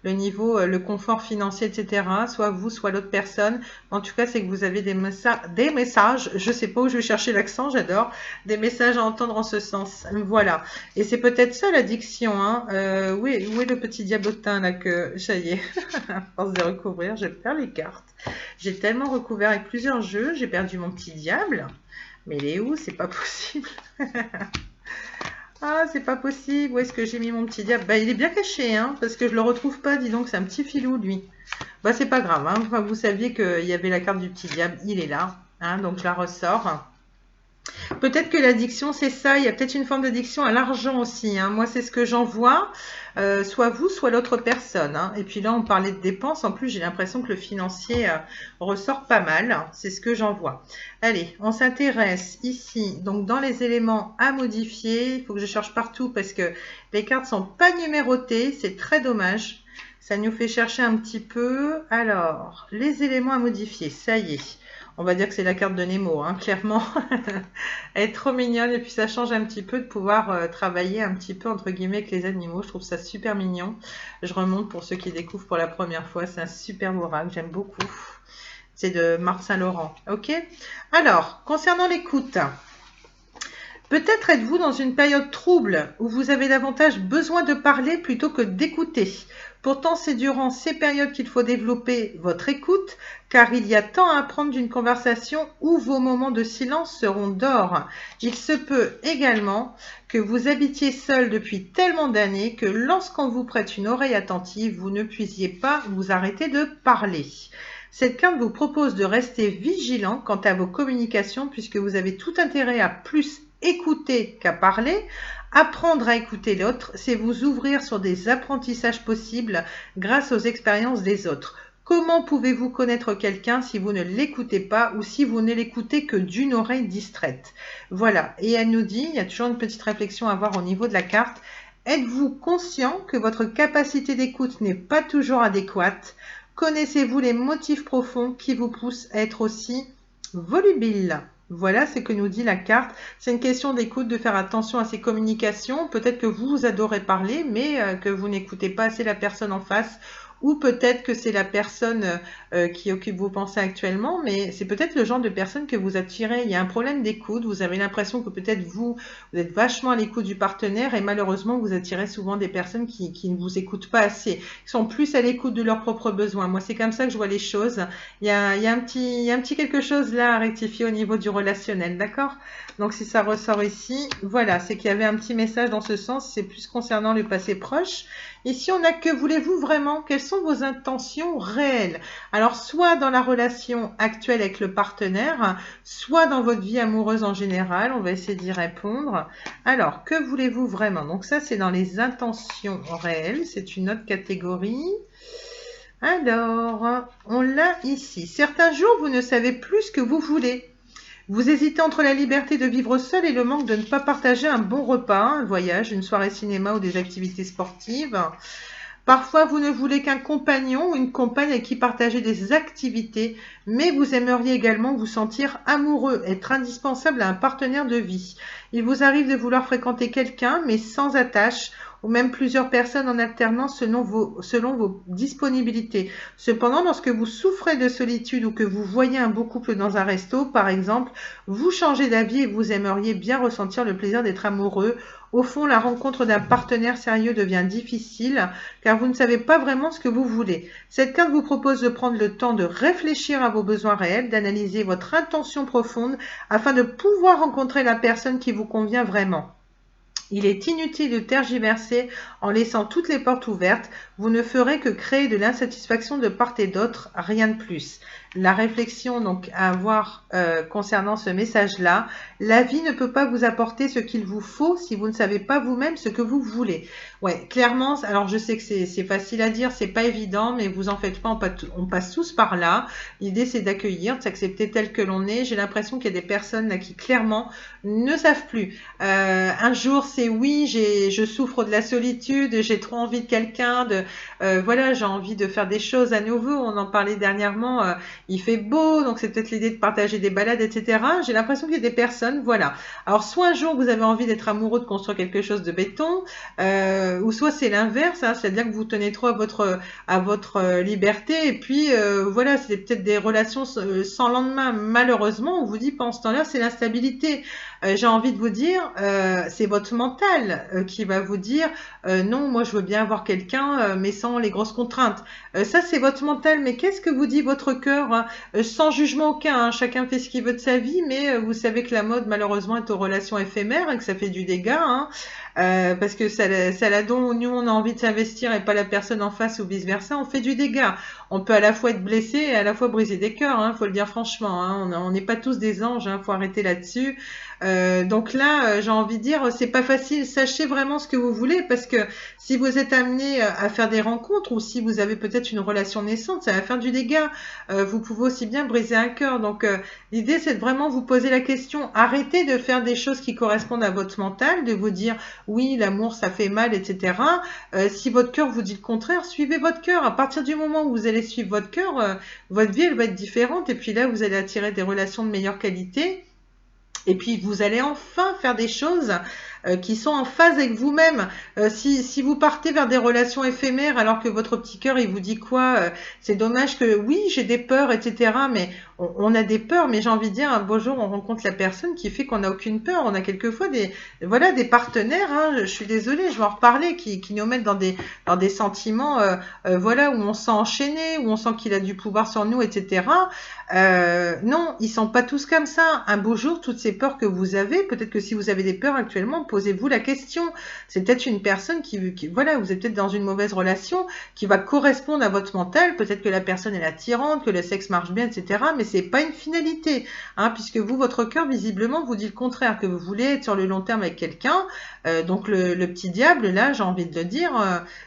le niveau, le confort financier, etc. Soit vous, soit l'autre personne. En tout cas, c'est que vous avez des messages. Je ne sais pas où je vais chercher l'accent, j'adore. Des messages à entendre en ce sens. Voilà. Et c'est peut-être ça l'addiction. Hein. Où est le petit diabotin là que ça y est, à force de recouvrir, je perds les cartes. J'ai tellement recouvert avec plusieurs jeux, j'ai perdu mon petit diable. Mais il est où? C'est pas possible. Ah, c'est pas possible. Où est-ce que j'ai mis mon petit diable? Bah, il est bien caché, hein, parce que je le retrouve pas. Dis donc, c'est un petit filou, lui. Bah, c'est pas grave, hein. Enfin, vous saviez qu'il y avait la carte du petit diable. Il est là, hein, donc je la ressors. Peut-être que l'addiction, c'est ça. Il y a peut-être une forme d'addiction à l'argent aussi. Hein. Moi, c'est ce que j'en vois. Soit vous, soit l'autre personne. Hein. Et puis là, on parlait de dépenses. En plus, j'ai l'impression que le financier ressort pas mal. C'est ce que j'en vois. Allez, on s'intéresse ici. Donc, dans les éléments à modifier, il faut que je cherche partout parce que les cartes sont pas numérotées. C'est très dommage. Ça nous fait chercher un petit peu. Alors, les éléments à modifier, ça y est. On va dire que c'est la carte de Nemo, hein, clairement. Elle est trop mignonne et puis ça change un petit peu de pouvoir travailler un petit peu entre guillemets avec les animaux. Je trouve ça super mignon. Je remonte pour ceux qui découvrent pour la première fois. C'est un super oracle, j'aime beaucoup. C'est de Marc Saint-Laurent. Ok. Alors, concernant l'écoute. Peut-être êtes-vous dans une période trouble où vous avez davantage besoin de parler plutôt que d'écouter. Pourtant, c'est durant ces périodes qu'il faut développer votre écoute, car il y a tant à apprendre d'une conversation où vos moments de silence seront d'or. Il se peut également que vous habitiez seul depuis tellement d'années que lorsqu'on vous prête une oreille attentive, vous ne puissiez pas vous arrêter de parler. Cette carte vous propose de rester vigilant quant à vos communications puisque vous avez tout intérêt à plus écouter qu'à parler. Apprendre à écouter l'autre, c'est vous ouvrir sur des apprentissages possibles grâce aux expériences des autres. Comment pouvez-vous connaître quelqu'un si vous ne l'écoutez pas ou si vous ne l'écoutez que d'une oreille distraite? Voilà, et elle nous dit, il y a toujours une petite réflexion à avoir au niveau de la carte. Êtes-vous conscient que votre capacité d'écoute n'est pas toujours adéquate? Connaissez-vous les motifs profonds qui vous poussent à être aussi volubile? Voilà ce que nous dit la carte. C'est une question d'écoute, de faire attention à ses communications. Peut-être que vous adorez parler, mais que vous n'écoutez pas assez la personne en face. Ou peut-être que c'est la personne qui occupe vos pensées actuellement, mais c'est peut-être le genre de personne que vous attirez. Il y a un problème d'écoute. Vous avez l'impression que peut-être vous êtes vachement à l'écoute du partenaire et malheureusement, vous attirez souvent des personnes qui ne vous écoutent pas assez, qui sont plus à l'écoute de leurs propres besoins. Moi, c'est comme ça que je vois les choses. Il y a un petit quelque chose là à rectifier au niveau du relationnel, d'accord? Donc, si ça ressort ici, voilà, c'est qu'il y avait un petit message dans ce sens. C'est plus concernant le passé proche. Ici, on a que voulez-vous vraiment? Quelles sont vos intentions réelles? Alors, soit dans la relation actuelle avec le partenaire, soit dans votre vie amoureuse en général. On va essayer d'y répondre. Alors, que voulez-vous vraiment? Donc ça, c'est dans les intentions réelles. C'est une autre catégorie. Alors, on l'a ici. Certains jours, vous ne savez plus ce que vous voulez. Vous hésitez entre la liberté de vivre seul et le manque de ne pas partager un bon repas, un voyage, une soirée cinéma ou des activités sportives. Parfois, vous ne voulez qu'un compagnon ou une compagne avec qui partager des activités, mais vous aimeriez également vous sentir amoureux, être indispensable à un partenaire de vie. Il vous arrive de vouloir fréquenter quelqu'un, mais sans attache, ou même plusieurs personnes en alternance selon vos disponibilités. Cependant, lorsque vous souffrez de solitude ou que vous voyez un beau couple dans un resto, par exemple, vous changez d'avis et vous aimeriez bien ressentir le plaisir d'être amoureux. Au fond, la rencontre d'un partenaire sérieux devient difficile car vous ne savez pas vraiment ce que vous voulez. Cette carte vous propose de prendre le temps de réfléchir à vos besoins réels, d'analyser votre intention profonde afin de pouvoir rencontrer la personne qui vous convient vraiment. Il est inutile de tergiverser en laissant toutes les portes ouvertes. Vous ne ferez que créer de l'insatisfaction de part et d'autre, rien de plus. La réflexion donc à avoir concernant ce message-là, la vie ne peut pas vous apporter ce qu'il vous faut si vous ne savez pas vous-même ce que vous voulez. Ouais, clairement, alors je sais que c'est facile à dire, c'est pas évident, mais vous en faites pas, on passe tous par là. L'idée c'est d'accueillir, de s'accepter tel que l'on est. J'ai l'impression qu'il y a des personnes là qui clairement ne savent plus. Un jour c'est oui, je souffre de la solitude, j'ai trop envie de quelqu'un, voilà, j'ai envie de faire des choses à nouveau. On en parlait dernièrement. Il fait beau, donc c'est peut-être l'idée de partager des balades, etc. J'ai l'impression qu'il y a des personnes, voilà. Alors, soit un jour, vous avez envie d'être amoureux, de construire quelque chose de béton, ou soit c'est l'inverse, hein, c'est-à-dire que vous tenez trop à votre liberté, et puis, voilà, c'est peut-être des relations sans lendemain, malheureusement. On vous dit, pendant ce temps-là, c'est l'instabilité. J'ai envie de vous dire, c'est votre mental qui va vous dire, non, moi, je veux bien avoir quelqu'un, mais sans les grosses contraintes. Ça, c'est votre mental, mais qu'est-ce que vous dit votre cœur, hein, sans jugement aucun, hein, chacun fait ce qu'il veut de sa vie, mais vous savez que la mode, malheureusement, est aux relations éphémères et que ça fait du dégât, hein, parce que ça la donne, nous, on a envie de s'investir et pas la personne en face ou vice-versa, on fait du dégât. On peut à la fois être blessé et à la fois briser des cœurs, hein, faut le dire franchement, hein, on n'est pas tous des anges, hein, faut arrêter là-dessus. Donc là, j'ai envie de dire, c'est pas facile. Sachez vraiment ce que vous voulez, parce que si vous êtes amené à faire des rencontres, ou si vous avez peut-être une relation naissante, ça va faire du dégât. Vous pouvez aussi bien briser un cœur. Donc l'idée, c'est de vraiment vous poser la question. Arrêtez de faire des choses qui correspondent à votre mental, de vous dire oui, l'amour, ça fait mal, etc. Si votre cœur vous dit le contraire, suivez votre cœur. À partir du moment où vous allez suivre votre cœur, votre vie, elle va être différente. Et puis là, vous allez attirer des relations de meilleure qualité. Et puis, vous allez enfin faire des choses qui sont en phase avec vous-même. Si vous partez vers des relations éphémères alors que votre petit cœur, il vous dit quoi, c'est dommage que, oui, j'ai des peurs, etc. Mais on a des peurs, mais j'ai envie de dire, un beau jour, on rencontre la personne qui fait qu'on n'a aucune peur. On a quelquefois des partenaires, hein, je suis désolée, je vais en reparler, qui nous mettent dans des sentiments, voilà, où on se sent enchaîné, où on sent qu'il a du pouvoir sur nous, etc. Non, ils sont pas tous comme ça. Un beau jour, toutes ces peurs que vous avez, peut-être que si vous avez des peurs actuellement, posez-vous la question. C'est peut-être une personne voilà, vous êtes peut-être dans une mauvaise relation qui va correspondre à votre mental. Peut-être que la personne est attirante, que le sexe marche bien, etc. Mais c'est pas une finalité, hein, puisque vous, votre cœur, visiblement, vous dit le contraire, que vous voulez être sur le long terme avec quelqu'un. Donc le petit diable, là, j'ai envie de le dire,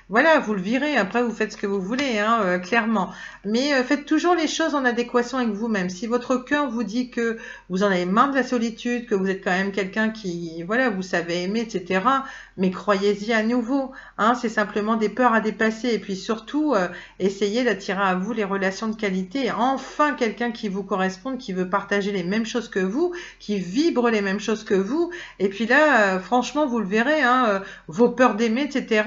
voilà, vous le virez. Après, vous faites ce que vous voulez, hein, clairement. Mais faites toujours les choses en adéquation avec vous-même. Si votre cœur vous dit que vous en avez marre de la solitude, que vous êtes quand même quelqu'un qui, voilà, vous savez aimer, etc., mais croyez-y à nouveau. Hein, c'est simplement des peurs à dépasser. Et puis surtout, essayez d'attirer à vous les relations de qualité. Enfin, quelqu'un qui vous corresponde, qui veut partager les mêmes choses que vous, qui vibre les mêmes choses que vous. Et puis là, franchement, vous le verrez, hein, vos peurs d'aimer, etc.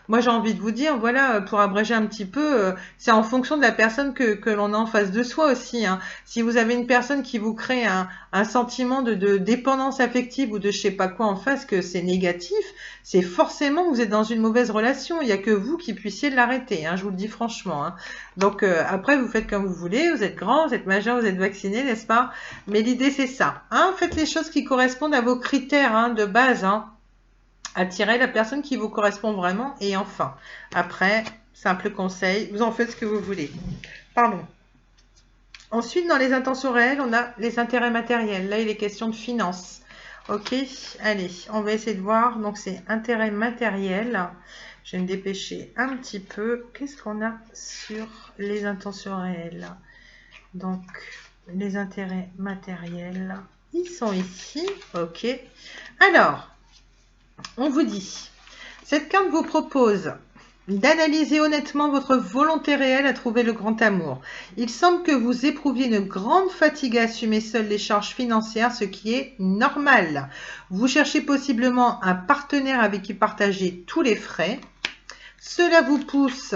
Moi, j'ai envie de vous dire, voilà, pour abréger un petit peu, c'est en fonction de la personne que l'on a en face de soi aussi. Hein. Si vous avez une personne qui vous crée un sentiment de dépendance affective ou de je sais pas quoi en face, que c'est négatif, c'est forcément que vous êtes dans une mauvaise relation. Il n'y a que vous qui puissiez l'arrêter, hein, je vous le dis franchement. Hein. Donc après, vous faites comme vous voulez, vous êtes grand, vous êtes majeur, vous êtes vacciné, n'est-ce pas? Mais l'idée, c'est ça. Hein. Faites les choses qui correspondent à vos critères, hein, de base. Hein. Attirez la personne qui vous correspond vraiment. Et enfin, après, simple conseil, vous en faites ce que vous voulez. Pardon. Ensuite, dans les intentions réelles, on a les intérêts matériels. Là, il est question de finances. Ok, allez, on va essayer de voir. Donc, c'est intérêts matériels. Je vais me dépêcher un petit peu. Qu'est-ce qu'on a sur les intentions réelles? Donc, les intérêts matériels, ils sont ici. Ok. Alors, on vous dit, cette carte vous propose d'analyser honnêtement votre volonté réelle à trouver le grand amour. Il semble que vous éprouviez une grande fatigue à assumer seul les charges financières, ce qui est normal. Vous cherchez possiblement un partenaire avec qui partager tous les frais. Cela vous pousse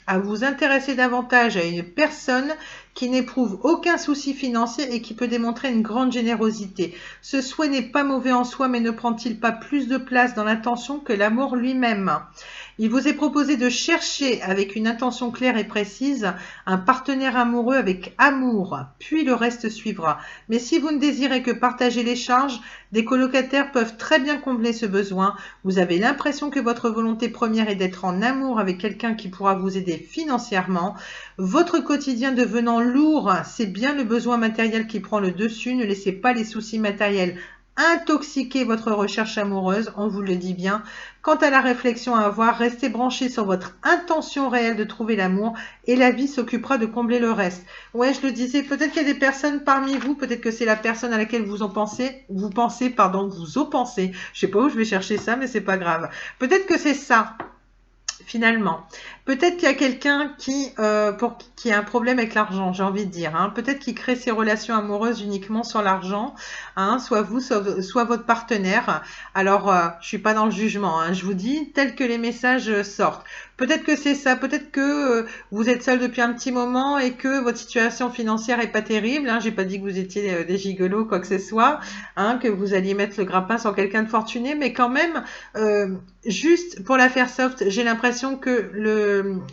à vous intéresser davantage à une personne qui n'éprouve aucun souci financier et qui peut démontrer une grande générosité. Ce souhait n'est pas mauvais en soi, mais ne prend-il pas plus de place dans l'intention que l'amour lui-même? Il vous est proposé de chercher avec une intention claire et précise un partenaire amoureux avec amour, puis le reste suivra. Mais si vous ne désirez que partager les charges, des colocataires peuvent très bien combler ce besoin. Vous avez l'impression que votre volonté première est d'être en amour avec quelqu'un qui pourra vous aider financièrement. Votre quotidien devenant lourd, c'est bien le besoin matériel qui prend le dessus. Ne laissez pas les soucis matériels intoxiquer votre recherche amoureuse, on vous le dit bien. Quant à la réflexion à avoir, restez branché sur votre intention réelle de trouver l'amour et la vie s'occupera de combler le reste. Ouais, je le disais, peut-être qu'il y a des personnes parmi vous, peut-être que c'est la personne à laquelle vous pensez. Je sais pas où je vais chercher ça, mais c'est pas grave. Peut-être que c'est ça. Finalement, peut-être qu'il y a quelqu'un qui a un problème avec l'argent, j'ai envie de dire. Hein. Peut-être qu'il crée ses relations amoureuses uniquement sur l'argent, hein, soit vous, soit votre partenaire. Alors, je suis pas dans le jugement, hein, je vous dis, tel que les messages sortent. Peut-être que c'est ça, peut-être que vous êtes seul depuis un petit moment et que votre situation financière est pas terrible. Hein. J'ai pas dit que vous étiez des gigolos, quoi que ce soit, hein, que vous alliez mettre le grappin sur quelqu'un de fortuné, mais quand même, juste pour la faire soft, j'ai l'impression que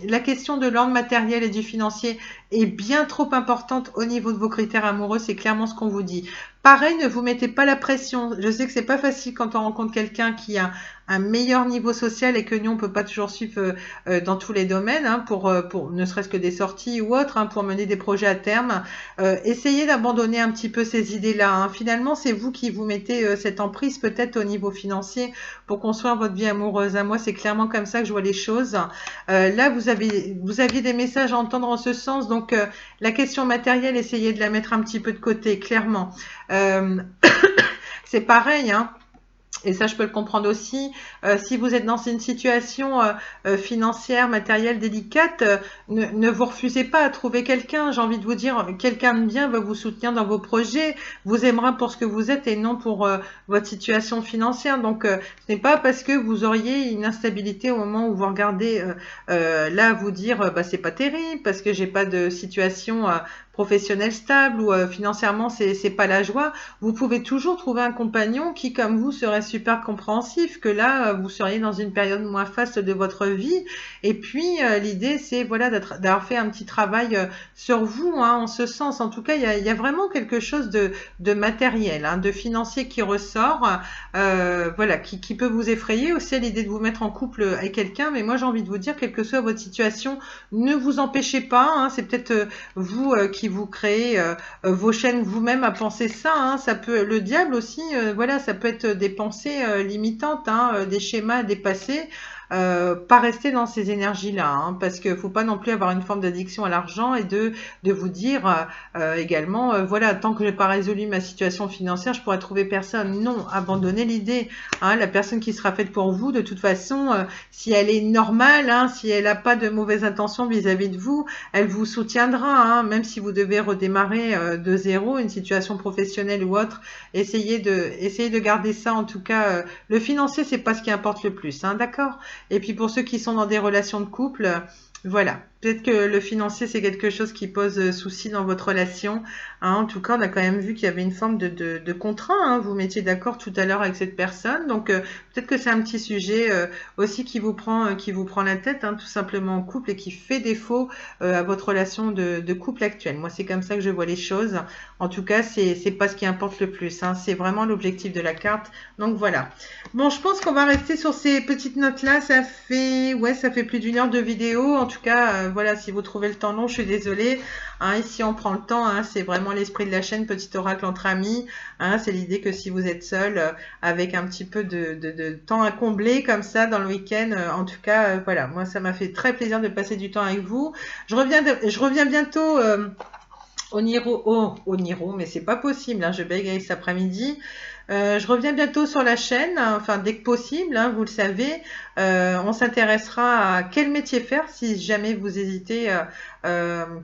la question de l'ordre matériel et du financier est bien trop importante au niveau de vos critères amoureux, c'est clairement ce qu'on vous dit. Pareil, ne vous mettez pas la pression. Je sais que c'est pas facile quand on rencontre quelqu'un qui a un meilleur niveau social et que nous, on peut pas toujours suivre dans tous les domaines, hein, pour ne serait-ce que des sorties ou autres, hein, pour mener des projets à terme. Essayez d'abandonner un petit peu ces idées-là, hein. Finalement, c'est vous qui vous mettez cette emprise peut-être au niveau financier pour construire votre vie amoureuse, hein. Moi, c'est clairement comme ça que je vois les choses. Là, vous aviez des messages à entendre en ce sens, donc la question matérielle, essayez de la mettre un petit peu de côté, clairement. Euh, c'est pareil, hein. Et ça, je peux le comprendre aussi. Si vous êtes dans une situation financière, matérielle délicate, ne vous refusez pas à trouver quelqu'un. J'ai envie de vous dire, quelqu'un de bien va vous soutenir dans vos projets, vous aimera pour ce que vous êtes et non pour votre situation financière. Donc, ce n'est pas parce que vous auriez une instabilité au moment où vous regardez là vous dire, bah c'est pas terrible parce que j'ai pas de situation professionnelle stable ou financièrement c'est pas la joie. Vous pouvez toujours trouver un compagnon qui, comme vous, serait super compréhensif, que là, vous seriez dans une période moins faste de votre vie. Et puis, l'idée, c'est voilà, d'avoir fait un petit travail sur vous, hein, en ce sens. En tout cas, il y a vraiment quelque chose de matériel, hein, de financier qui ressort, voilà, qui peut vous effrayer aussi à l'idée de vous mettre en couple avec quelqu'un. Mais moi, j'ai envie de vous dire, quelle que soit votre situation, ne vous empêchez pas, hein, c'est peut-être vous qui vous créez vos chaînes vous-même à penser ça, hein. Ça peut, le diable aussi, voilà, ça peut être des pensées limitantes, hein, des schémas à dépasser. Pas rester dans ces énergies-là, hein, parce qu'il ne faut pas non plus avoir une forme d'addiction à l'argent et de vous dire également, voilà, tant que je n'ai pas résolu ma situation financière, je pourrais trouver personne. Non, abandonnez l'idée, hein, la personne qui sera faite pour vous, de toute façon, si elle est normale, hein, si elle n'a pas de mauvaises intentions vis-à-vis de vous, elle vous soutiendra, hein, même si vous devez redémarrer de zéro, une situation professionnelle ou autre. Essayez de garder ça, en tout cas, le financier, c'est pas ce qui importe le plus, hein, d'accord? Et puis pour ceux qui sont dans des relations de couple, voilà. Peut-être que le financier, c'est quelque chose qui pose souci dans votre relation, hein. En tout cas, on a quand même vu qu'il y avait une forme de contrat, hein. Vous mettiez d'accord tout à l'heure avec cette personne. Donc, peut-être que c'est un petit sujet aussi qui vous prend la tête, hein, tout simplement en couple et qui fait défaut à votre relation de couple actuelle. Moi, c'est comme ça que je vois les choses. En tout cas, c'est pas ce qui importe le plus, hein. C'est vraiment l'objectif de la carte. Donc, voilà. Bon, je pense qu'on va rester sur ces petites notes-là. Ça fait plus d'1 heure de vidéo. En tout cas, voilà, si vous trouvez le temps long, je suis désolée, hein. Ici, on prend le temps, hein. C'est vraiment l'esprit de la chaîne, petit oracle entre amis, hein. C'est l'idée que si vous êtes seul, avec un petit peu de temps à combler comme ça dans le week-end, en tout cas, voilà, moi, ça m'a fait très plaisir de passer du temps avec vous. Je reviens bientôt. Au Niro, mais c'est pas possible, hein, je bégaye cet après-midi. Je reviens bientôt sur la chaîne, hein, enfin dès que possible, hein, vous le savez. On s'intéressera à quel métier faire si jamais vous hésitez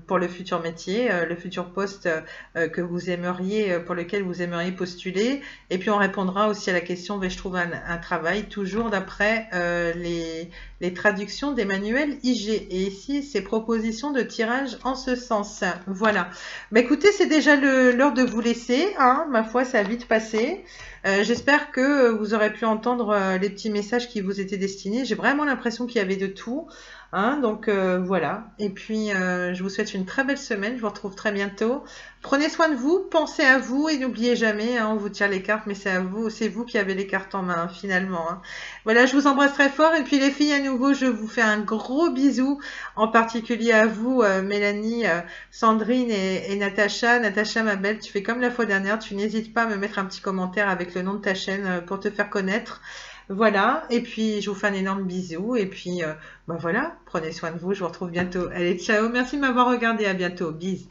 pour le futur métier, le futur poste que vous aimeriez, pour lequel vous aimeriez postuler. Et puis on répondra aussi à la question, vais-je trouver un travail, toujours d'après les traductions des manuels IG. Et ici, c'est propositions de tirage en ce sens. Voilà. Bah, écoutez, c'est déjà l'heure de vous laisser, hein. Ma foi, ça a vite passé. J'espère que vous aurez pu entendre les petits messages qui vous étaient destinés. J'ai vraiment l'impression qu'il y avait de tout, hein. Donc voilà. Et puis je vous souhaite une très belle semaine. Je vous retrouve très bientôt. Prenez soin de vous, pensez à vous et n'oubliez jamais, hein, on vous tire les cartes, mais c'est vous qui avez les cartes en main, hein, finalement, hein. Voilà, je vous embrasse très fort. Et puis les filles, à nouveau, je vous fais un gros bisou, en particulier à vous, Mélanie, Sandrine et Natacha. Natacha, ma belle, tu fais comme la fois dernière, tu n'hésites pas à me mettre un petit commentaire avec le nom de ta chaîne pour te faire connaître. Voilà, et puis je vous fais un énorme bisou, et puis bah voilà, prenez soin de vous, je vous retrouve bientôt. Allez, ciao, merci de m'avoir regardé, à bientôt, bisous.